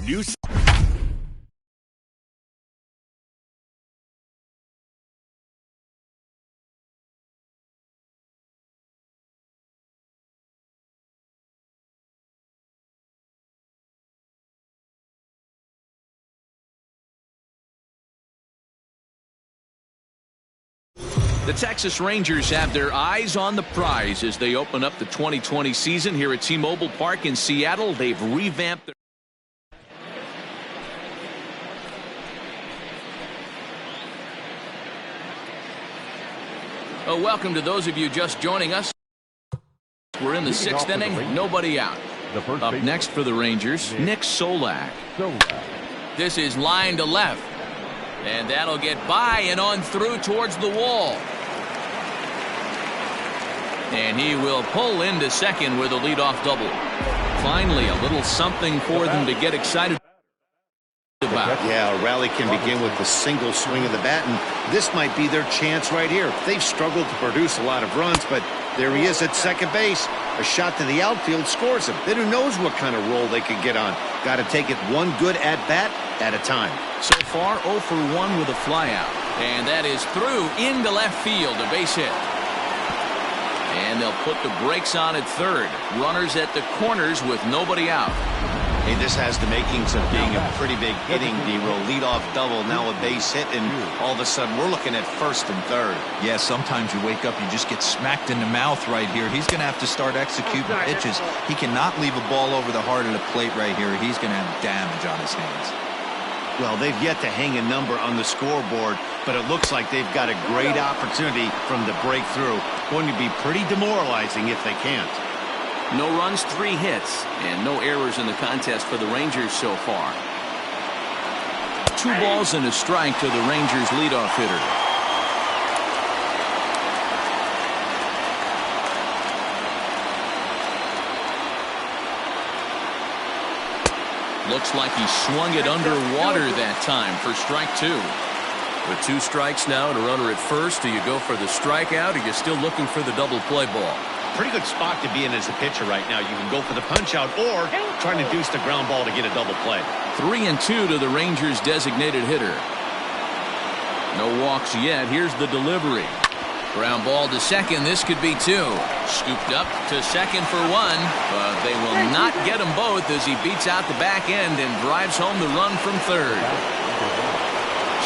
New. The Texas Rangers have their eyes on the prize as they open up the 2020 season here at T-Mobile Park in Seattle. They've revamped their welcome to those of you just joining us. We're in the 6th inning, nobody out. Up next for the Rangers, Nick Solak. This is line to left. And that'll get by and on through towards the wall. And he will pull into second with a leadoff double. Finally, a little something for them to get excited about. Yeah, a rally can begin with a single swing of the bat, and this might be their chance right here. They've struggled to produce a lot of runs, but there he is at second base. A shot to the outfield scores him. Then who knows what kind of roll they could get on. Got to take it one good at-bat at a time. So far, 0 for 1 with a flyout. And that is through into left field, a base hit. And they'll put the brakes on at third. Runners at the corners with nobody out. Hey, this has the makings of being a pretty big inning, D-roll. Leadoff double, now a base hit, and all of a sudden we're looking at first and third. Yeah, sometimes you wake up, you just get smacked in the mouth right here. He's going to have to start executing pitches. He cannot leave a ball over the heart of the plate right here. He's going to have damage on his hands. Well, they've yet to hang a number on the scoreboard, but it looks like they've got a great opportunity from the breakthrough. Going to be pretty demoralizing if they can't. No runs, 3 hits, and no errors in the contest for the Rangers so far. 2 balls and a strike to the Rangers leadoff hitter. Looks like he swung it underwater that time for strike 2. With 2 strikes now and a runner at first, do you go for the strikeout, or are you still looking for the double play ball? Pretty good spot to be in as a pitcher right now. You can go for the punch out or try to deuce the ground ball to get a double play. 3-2 to the Rangers designated hitter. No walks yet. Here's the delivery. Ground ball to second. This could be 2. Scooped up to second for 1, but they will not get them both as he beats out the back end and drives home the run from third.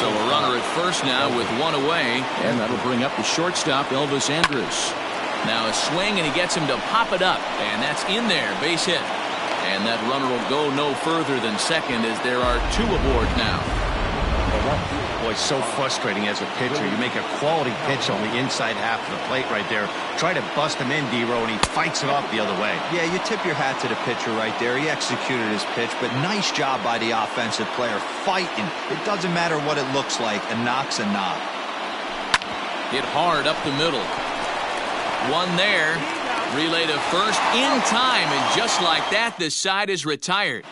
So a runner at first now with 1 away, and that'll bring up the shortstop, Elvis Andrus. Now a swing, and he gets him to pop it up, and that's in there, base hit. And that runner will go no further than second as there are 2 aboard now. Boy, so frustrating as a pitcher. You make a quality pitch on the inside half of the plate right there. Try to bust him in, D-Row, and he fights it off the other way. Yeah, you tip your hat to the pitcher right there. He executed his pitch, but nice job by the offensive player fighting. It doesn't matter what it looks like. A knock's a knock. Hit hard up the middle. 1 there. Relay to first in time, and just like that, the side is retired.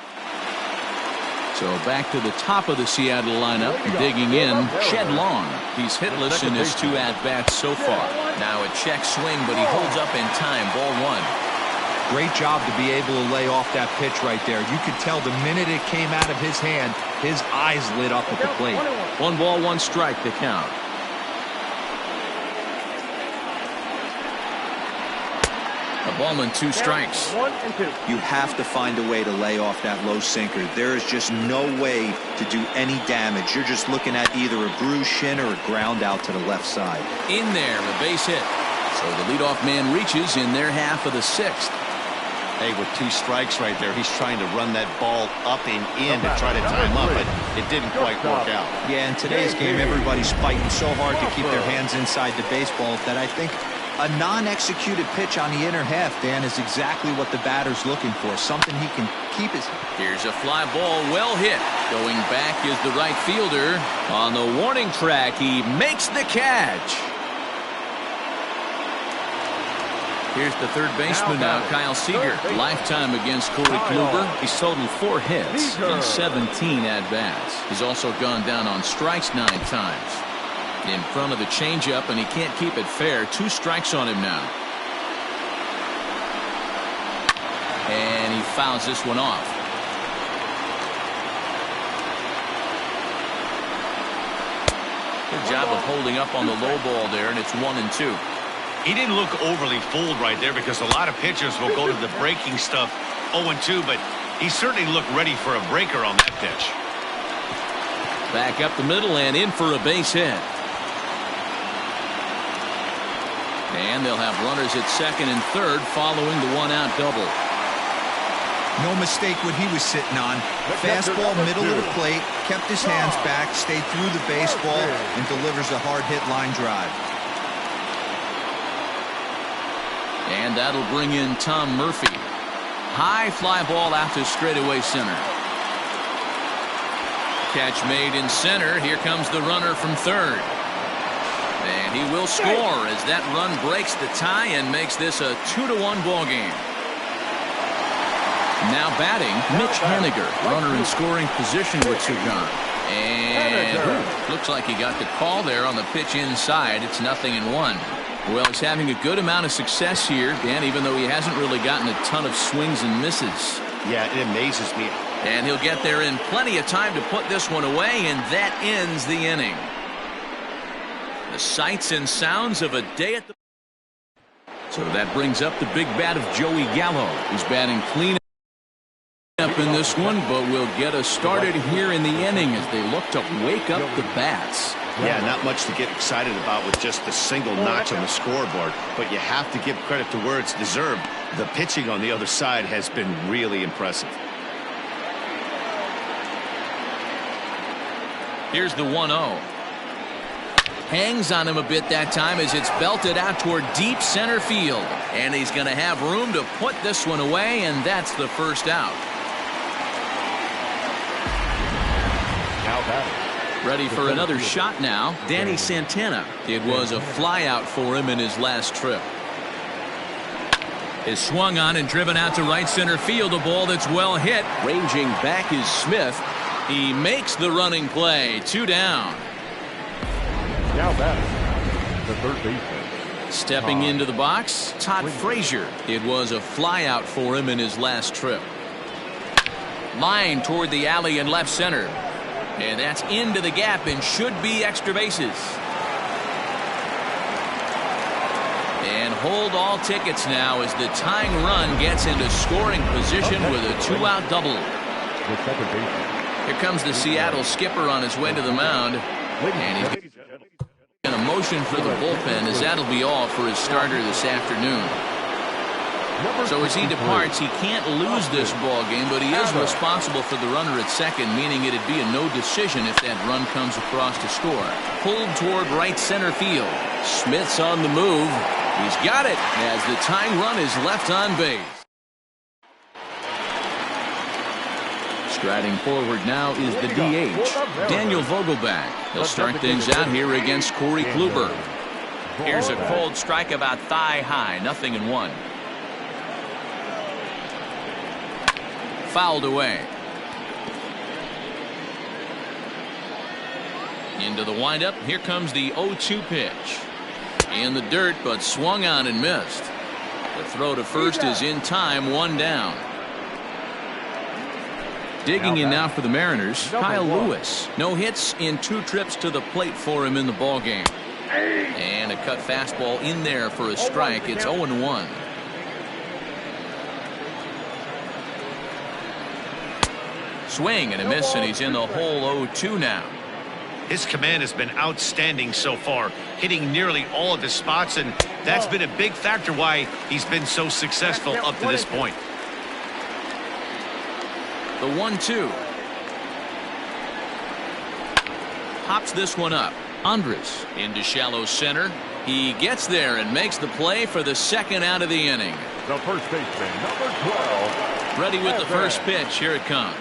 So back to the top of the Seattle lineup, digging in, Shed Long. He's hitless in his 2 at-bats so far. Now a check swing, but he holds up in time, ball 1. Great job to be able to lay off that pitch right there. You could tell the minute it came out of his hand, his eyes lit up at the plate. 1 ball, 1 strike, the count. A ball and 2 strikes. 1 and 2. You have to find a way to lay off that low sinker. There is just no way to do any damage. You're just looking at either a bruised shin or a ground out to the left side. In there, a base hit. So the leadoff man reaches in their half of the 6th. Hey, with 2 strikes right there, he's trying to run that ball up and in to try to time up, but it didn't quite work out. Yeah, in today's game, everybody's fighting so hard to keep their hands inside the baseball that I think a non-executed pitch on the inner half, Dan, is exactly what the batter's looking for. Something he can keep his... Here's a fly ball, well hit. Going back is the right fielder. On the warning track, he makes the catch. Here's the third baseman now, Kyle Seager. Lifetime against Corey Kluber. He's totaled 4 hits in 17 at-bats. He's also gone down on strikes 9 times. In front of the changeup, and he can't keep it fair. 2 strikes on him now. And he fouls this one off. Good job of holding up on the low ball there, and it's 1-2. He didn't look overly fooled right there because a lot of pitchers will go to the breaking stuff 0-2, but he certainly looked ready for a breaker on that pitch. Back up the middle and in for a base hit. And they'll have runners at second and third following the one-out double. No mistake what he was sitting on. Fastball middle of the plate, kept his hands back, stayed through the baseball, and delivers a hard hit line drive. And that'll bring in Tom Murphy. High fly ball out to straightaway center. Catch made in center. Here comes the runner from third. And he will score as that run breaks the tie and makes this a 2-1 ball game. Now batting, Mitch Haniger, runner in scoring position with Sugan. And looks like he got the call there on the pitch inside. It's 0-1. Well, he's having a good amount of success here, Dan, even though he hasn't really gotten a ton of swings and misses. Yeah, it amazes me. And he'll get there in plenty of time to put this one away, and that ends the inning. The sights and sounds of a day at the... So that brings up the big bat of Joey Gallo, who's batting clean up in this one, but will get us started here in the inning as they look to wake up the bats. Yeah, not much to get excited about with just a single notch on the scoreboard, but you have to give credit to where it's deserved. The pitching on the other side has been really impressive. Here's the 1-0. Hangs on him a bit that time as it's belted out toward deep center field. And he's going to have room to put this one away, and that's the first out. Now batting. Ready for another shot now, Danny Santana. It was a flyout for him in his last trip. Is swung on and driven out to right center field. A ball that's well hit. Ranging back is Smith. He makes the running play. 2 down. Now batting, the third baseman. Stepping into the box, Todd Frazier. It was a flyout for him in his last trip. Line toward the alley in left center. And that's into the gap and should be extra bases. And hold all tickets now as the tying run gets into scoring position with a 2-out double. The second baseman. Here comes the Seattle skipper on his way to the mound. And he's in a motion for the bullpen as that'll be all for his starter this afternoon. So as he departs, he can't lose this ball game, but he is responsible for the runner at second, meaning it'd be a no decision if that run comes across to score. Pulled toward right center field. Smith's on the move. He's got it as the tying run is left on base. Striding forward now is the DH, Daniel Vogelback. He'll start things out here against Corey Kluber. Here's a cold strike about thigh high, 0-1. Fouled away. Into the windup. Here comes the 0-2 pitch. In the dirt, but swung on and missed. The throw to first is in time, 1 down. Digging in now for the Mariners, Kyle Lewis. No hits in 2 trips to the plate for him in the ballgame. And a cut fastball in there for a strike. It's 0-1. Swing and a miss, and he's in the hole 0-2 now. His command has been outstanding so far, hitting nearly all of his spots, and that's been a big factor why he's been so successful up to this point. The 1-2. Pops this one up. Andres into shallow center. He gets there and makes the play for the second out of the inning. The first baseman, number 12. Ready with the first pitch. Here it comes.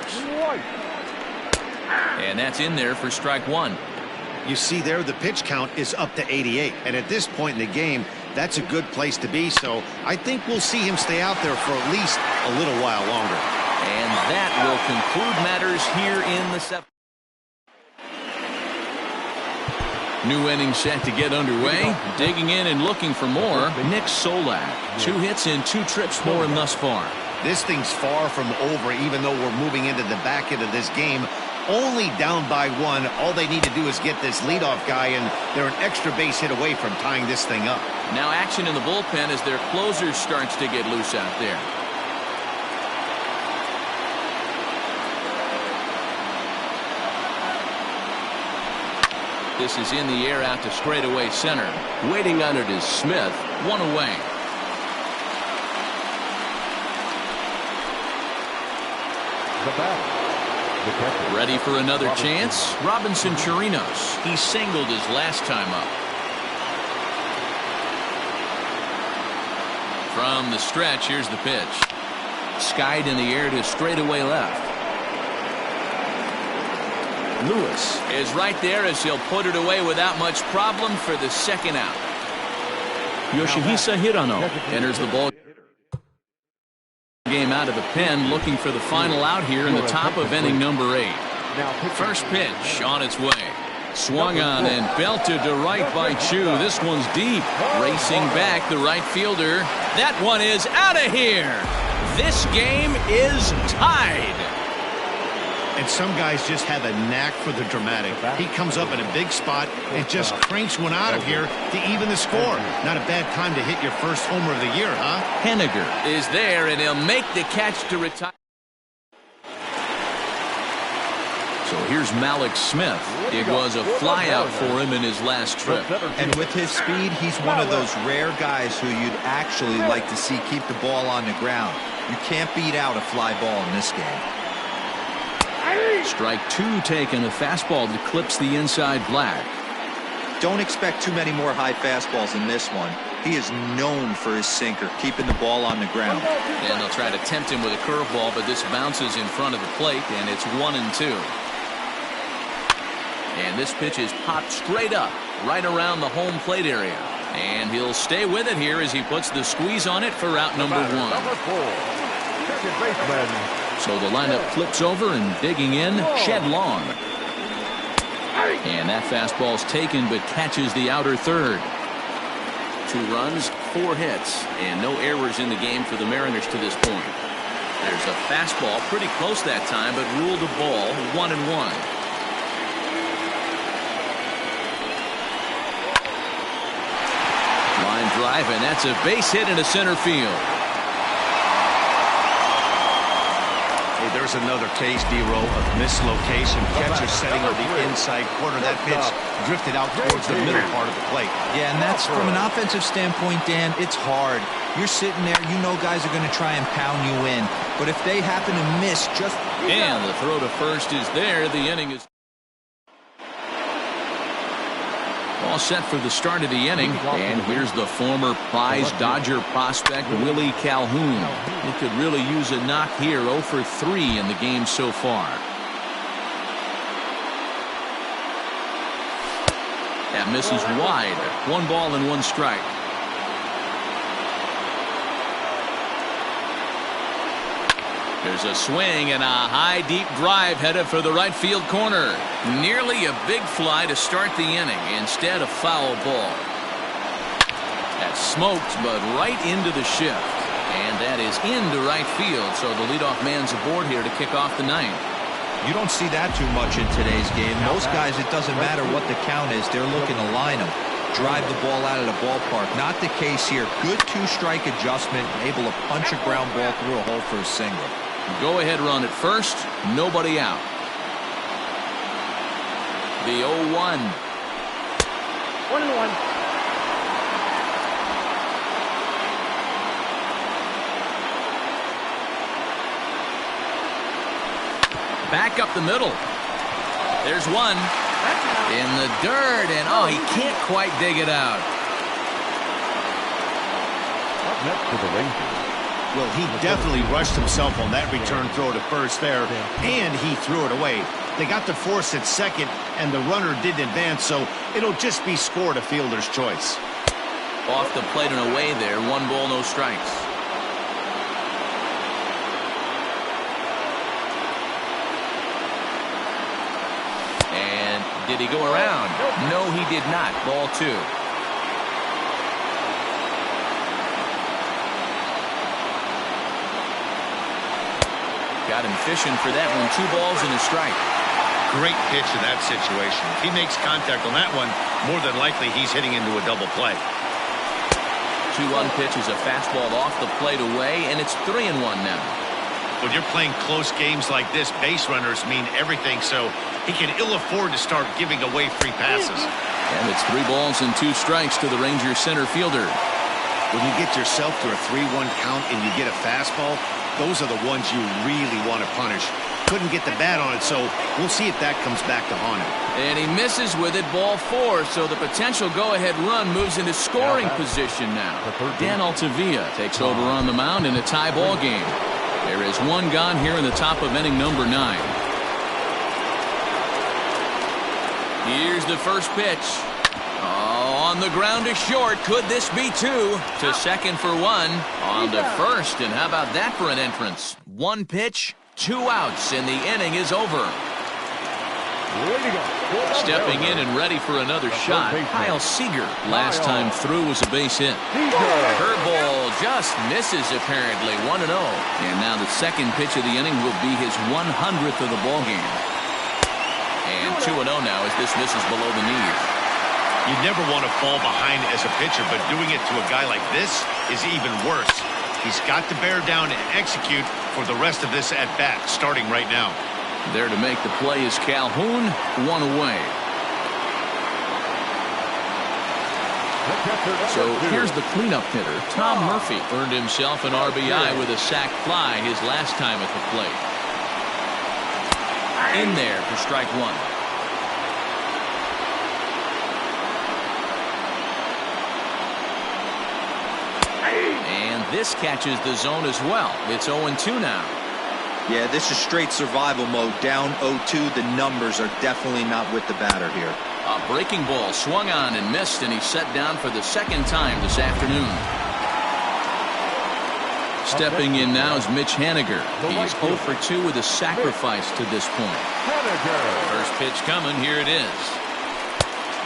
And that's in there for strike 1. You see there, the pitch count is up to 88. And at this point in the game, that's a good place to be. So I think we'll see him stay out there for at least a little while longer. And that will conclude matters here in the 7th. New inning set to get underway. Digging in and looking for more. Nick Solak. 2 hits in 2 trips for him thus far. This thing's far from over, even though we're moving into the back end of this game. only down by 1. All they need to do is get this leadoff guy, and they're an extra base hit away from tying this thing up. Now action in the bullpen as their closer starts to get loose out there. This is in the air out to straightaway center. Waiting on it is Smith. 1 away. The batter. Ready for another chance? Robinson Chirinos. He singled his last time up. From the stretch, here's the pitch. Skied in the air to straightaway left. Lewis is right there as he'll put it away without much problem for the second out. Yoshihisa Hirano enters the ball game out of the pen, looking for the final out here in the top of inning number 8. First pitch on its way. Swung on and belted to right by Chu. This one's deep. Racing back the right fielder. That one is out of here. This game is tied. And some guys just have a knack for the dramatic. He comes up in a big spot and just cranks one out of here to even the score. Not a bad time to hit your first homer of the year, huh? Henniger is there, and he'll make the catch to retire. So here's Malik Smith. It was a flyout for him in his last trip. And with his speed, he's one of those rare guys who you'd actually like to see keep the ball on the ground. You can't beat out a fly ball in this game. Strike 2 taken. A fastball that clips the inside black. Don't expect too many more high fastballs in this one. He is known for his sinker, keeping the ball on the ground. And they'll try to tempt him with a curveball, but this bounces in front of the plate, and it's 1-2. And this pitch is popped straight up, right around the home plate area. And he'll stay with it here as he puts the squeeze on it for out number 1. Number 4, second baseman. So the lineup flips over, and digging in, Shed Long. And that fastball's taken but catches the outer third. 2 runs, 4 hits, and no errors in the game for the Mariners to this point. There's a fastball pretty close that time, but ruled a ball. 1-1. Line drive, and that's a base hit into center field. There's another case, D-Row, of mislocation. Catcher setting on the inside corner. That pitch drifted out towards the middle part of the plate. Yeah, and that's from an offensive standpoint, Dan, it's hard. You're sitting there, you know guys are going to try and pound you in. But if they happen to miss just... And the throw to first is there. The inning is all set for the start of the inning. And here's the former prize Dodger prospect, Willie Calhoun. He could really use a knock here. 0 for 3 in the game so far. That misses wide. 1 ball and 1 strike. There's a swing and a high deep drive headed for the right field corner. Nearly a big fly to start the inning. Instead, a foul ball. That's smoked, but right into the shift. And that is into right field. So the leadoff man's aboard here to kick off the 9th. You don't see that too much in today's game. Most guys, it doesn't matter what the count is. They're looking to line them. Drive the ball out of the ballpark. Not the case here. Good 2-strike adjustment. Able to punch a ground ball through a hole for a single. Go ahead run at first. Nobody out. The 0-1. 1-1. Back up the middle. There's one. In the dirt, and oh, he can't quite dig it out. Up next to the Rangers. Well, he definitely rushed himself on that return throw to first there, and he threw it away. They got to force at second, and the runner didn't advance, so it'll just be scored a fielder's choice. Off the plate and away there. 1 ball, no strikes. And did he go around? No, he did not. Ball 2. Got him fishing for that one. 2 balls and a strike. great pitch in that situation. If he makes contact on that one, more than likely he's hitting into a double play. 2-1 pitch is a fastball off the plate away, and it's 3-1 now. When you're playing close games like this, base runners mean everything, so he can ill afford to start giving away free passes. And it's 3 balls and 2 strikes to the Rangers center fielder. When you get yourself to a 3-1 count and you get a fastball, those are the ones you really want to punish. Couldn't get the bat on it, so we'll see if that comes back to haunt him. And he misses with it, ball 4, so the potential go-ahead run moves into scoring position now. Dan Altavilla takes over on the mound in a tie ball game. There is 1 gone here in the top of inning number 9. Here's the first pitch. Oh, on the ground to short. Could this be 2? To second for 1. On to first, and how about that for an entrance? 1 pitch, 2 outs, and the inning is over. Stepping in and ready for another shot, Kyle Seager. Last time through was a base hit. Curveball just misses apparently, 1-0. And now the second pitch of the inning will be his 100th of the ballgame. And 2-0 now as this misses below the knees. You never want to fall behind as a pitcher, but doing it to a guy like this is even worse. He's got to bear down and execute for the rest of this at-bat, starting right now. There to make the play is Calhoun, 1 away. So here's the cleanup hitter. Tom Murphy earned himself an RBI with a sac fly his last time at the plate. In there for strike 1. And this catches the zone as well. It's 0-2 now. Yeah, this is straight survival mode. Down 0-2. The numbers are definitely not with the batter here. A breaking ball swung on and missed, and he's set down for the second time this afternoon. Stepping in now is Mitch Haniger. He's 0 for 2 with a sacrifice to this point. First pitch coming. Here it is.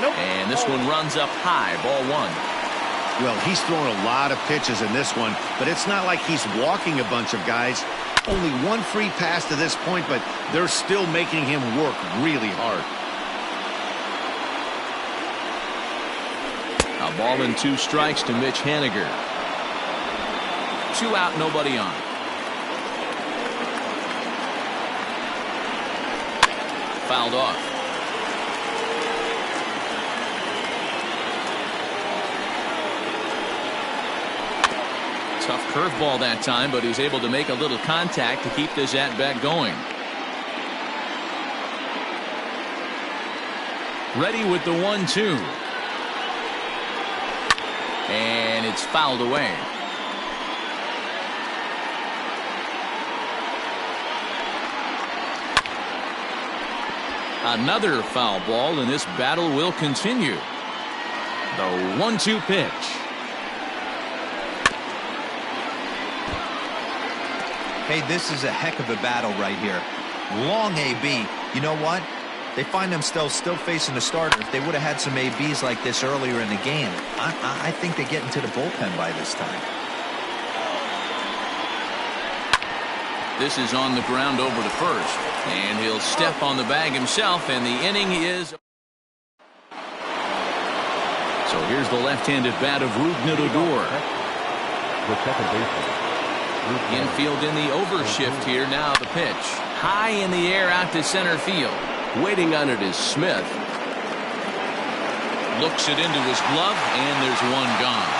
And this one runs up high. Ball 1. Well, he's thrown a lot of pitches in this one, but it's not like he's walking a bunch of guys. Only 1 free pass to this point, but they're still making him work really hard. A ball and 2 strikes to Mitch Haniger. 2 out, nobody on. Fouled off. Tough curveball that time, but he's able to make a little contact to keep this at-bat going. Ready with the 1-2. And it's fouled away. Another foul ball, and this battle will continue. The 1-2 pitch. Hey, this is a heck of a battle right here. Long AB. You know what? They find themselves still facing the starter. If they would have had some ABs like this earlier in the game, I think they get into the bullpen by this time. This is on the ground over to first. And he'll step on the bag himself, and the inning is... So here's the left-handed bat of Rougned Odor. The second baseman. Infield in the overshift here. Now the pitch. High in the air out to center field. Waiting on it is Smith. Looks it into his glove, and there's 1 gone.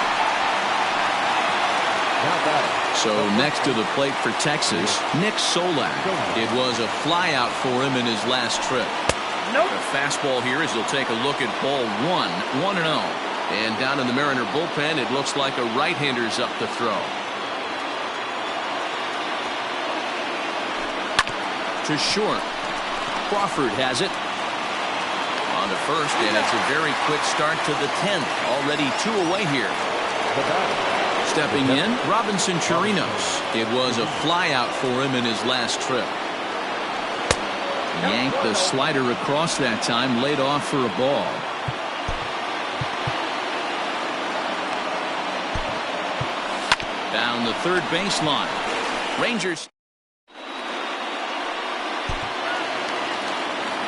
So next to the plate for Texas, Nick Solak. It was a flyout for him in his last trip. A fastball here as he'll take a look at ball 1, 1-0. And down in the Mariner bullpen, it looks like a right-hander's up to throw. To short. Crawford has it. On to first, and it's a very quick start to the 10th. Already 2 away here. Stepping in, Robinson Chirinos. It was a flyout for him in his last trip. Yanked the slider across that time, laid off for a ball. Down the third baseline.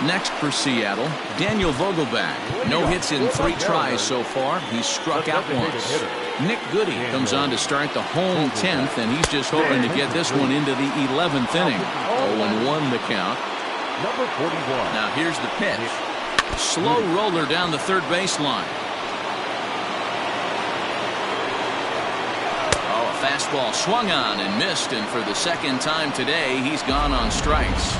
Next for Seattle, Daniel Vogelback. No hits in 3 tries so far. He's struck out once. Nick Goody comes on to start the home 10th, and he's just hoping to get this one into the 11th inning. 0-1 the count. Number 41. Now here's the pitch. Slow roller down the third baseline. Oh, a fastball swung on and missed, and for the second time today, he's gone on strikes.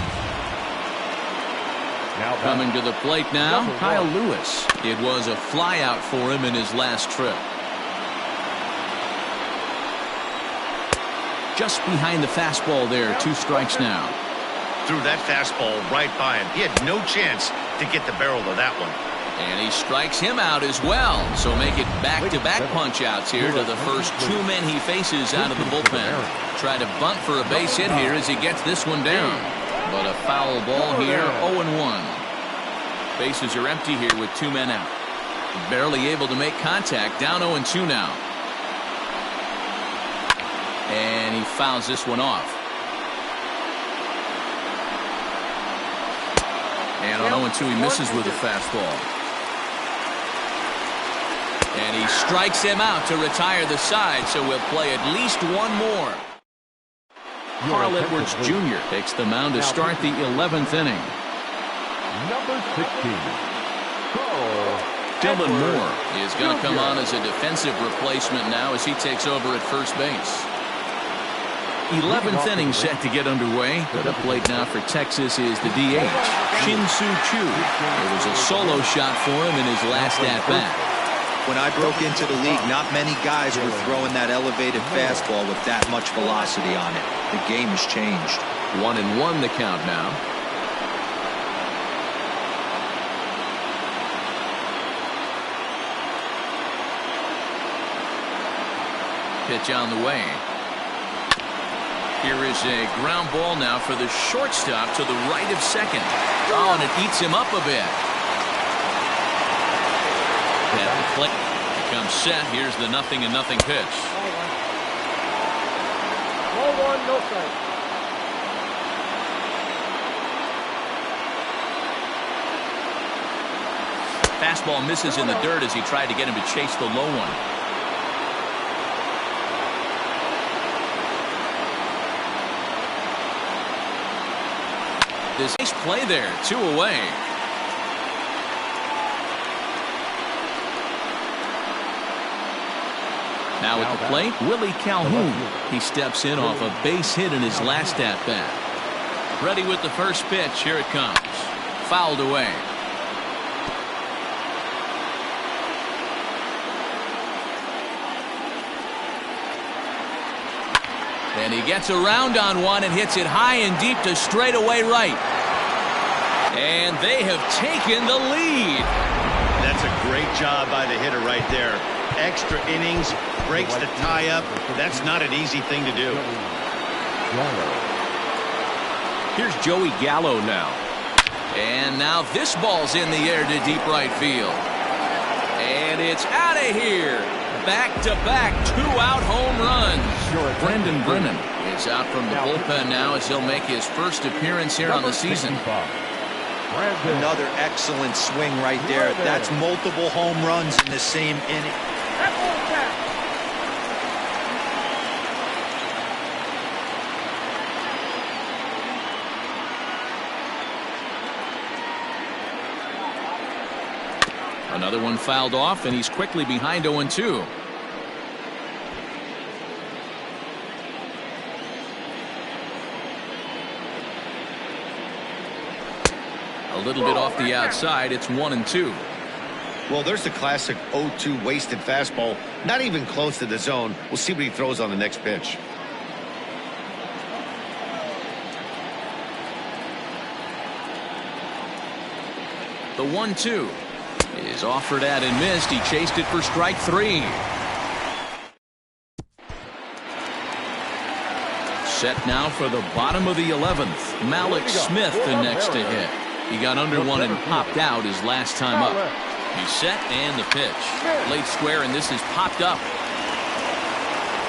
Coming to the plate now, Kyle Lewis. It was a flyout for him in his last trip. Just behind the fastball there, 2 strikes now. Threw that fastball right by him. He had no chance to get the barrel of that one. And he strikes him out as well. So make it back-to-back punch-outs here to the first 2 men he faces out of the bullpen. Try to bunt for a base hit here as he gets this one down. But a foul ball here, 0-1. Bases are empty here with 2 men out. Barely able to make contact, down 0-2 now. And he fouls this one off. And on 0-2 he misses with a fastball. And he strikes him out to retire the side, so we'll play at least 1 more. Carl Edwards Jr. takes the mound to start the 11th inning. Number 16. Dylan Moore is going to come on as a defensive replacement now as he takes over at first base. 11th inning set to get underway. At the plate now for Texas is the DH, Shin-Soo Choo. It was a solo shot for him in his last at-bat. When I broke into the league, not many guys were throwing that elevated fastball with that much velocity on it. The game has changed. 1-1 the count now. Pitch on the way. Here is a ground ball now for the shortstop to the right of second. Oh, and it eats him up a bit. At the plate becomes set. Here's the 0-0 pitch. 1-1, no strike. Fastball misses in the dirt as he tried to get him to chase the low one. This nice play there, 2 away. Now at the plate, Willie Calhoun. He steps in off a base hit in his last at-bat. Ready with the first pitch. Here it comes. Fouled away. And he gets around on one and hits it high and deep to straightaway right. And they have taken the lead. That's a great job by the hitter right there. Extra innings, breaks the tie up. That's not an easy thing to do. Here's Joey Gallo now. And now this ball's in the air to deep right field. And it's out of here. Back-to-back 2-out home runs. Brendan Brennan is out from the bullpen now as he'll make his first appearance here on the season. Another excellent swing right there. That's multiple home runs in the same inning. Another one fouled off, and he's quickly behind 0-2. A little bit off the outside. It's 1-2. Well, there's the classic 0-2 wasted fastball. Not even close to the zone. We'll see what he throws on the next pitch. The 1-2 is offered at and missed. He chased it for strike 3. Set now for the bottom of the 11th. Malik Smith the next to hit. He got under one and popped out his last time up. He's set and the pitch. Late square, and this is popped up.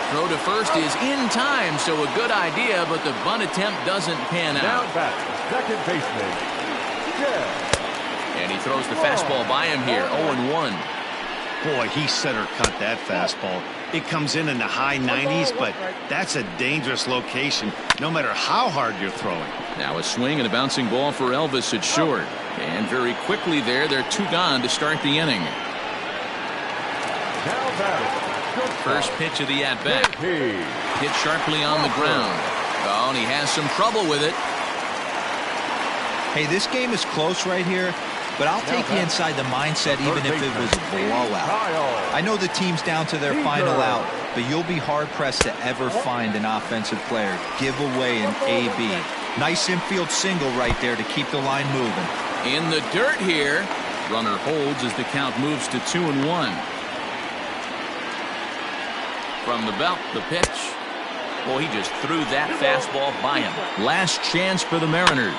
Throw to first is in time, so a good idea, but the bunt attempt doesn't pan out. Down back, second baseman, And he throws the fastball by him here, 0-1. Boy, he center cut that fastball. It comes in the high 90s, but that's a dangerous location, no matter how hard you're throwing. Now a swing and a bouncing ball for Elvis at short. And very quickly there, they're 2 gone to start the inning. First pitch of the at-bat. Hit sharply on the ground. Oh, and he has some trouble with it. Hey, this game is close right here, but I'll take you inside the mindset even if it was a blowout. I know the team's down to their final out, but you'll be hard-pressed to ever find an offensive player give away an AB. Nice infield single right there to keep the line moving. In the dirt here. Runner holds as the count moves to 2-1. From the belt, the pitch. Boy, he just threw that fastball by him. Last chance for the Mariners.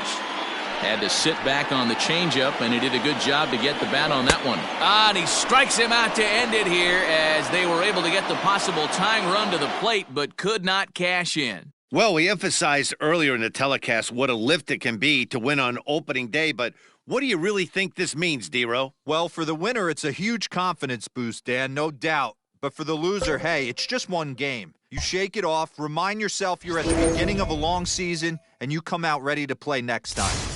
Had to sit back on the changeup, and he did a good job to get the bat on that one. And he strikes him out to end it here as they were able to get the possible tying run to the plate, but could not cash in. Well, we emphasized earlier in the telecast what a lift it can be to win on opening day, but what do you really think this means, D-Row? Well, for the winner, it's a huge confidence boost, Dan, no doubt. But for the loser, hey, it's just one game. You shake it off, remind yourself you're at the beginning of a long season, and you come out ready to play next time.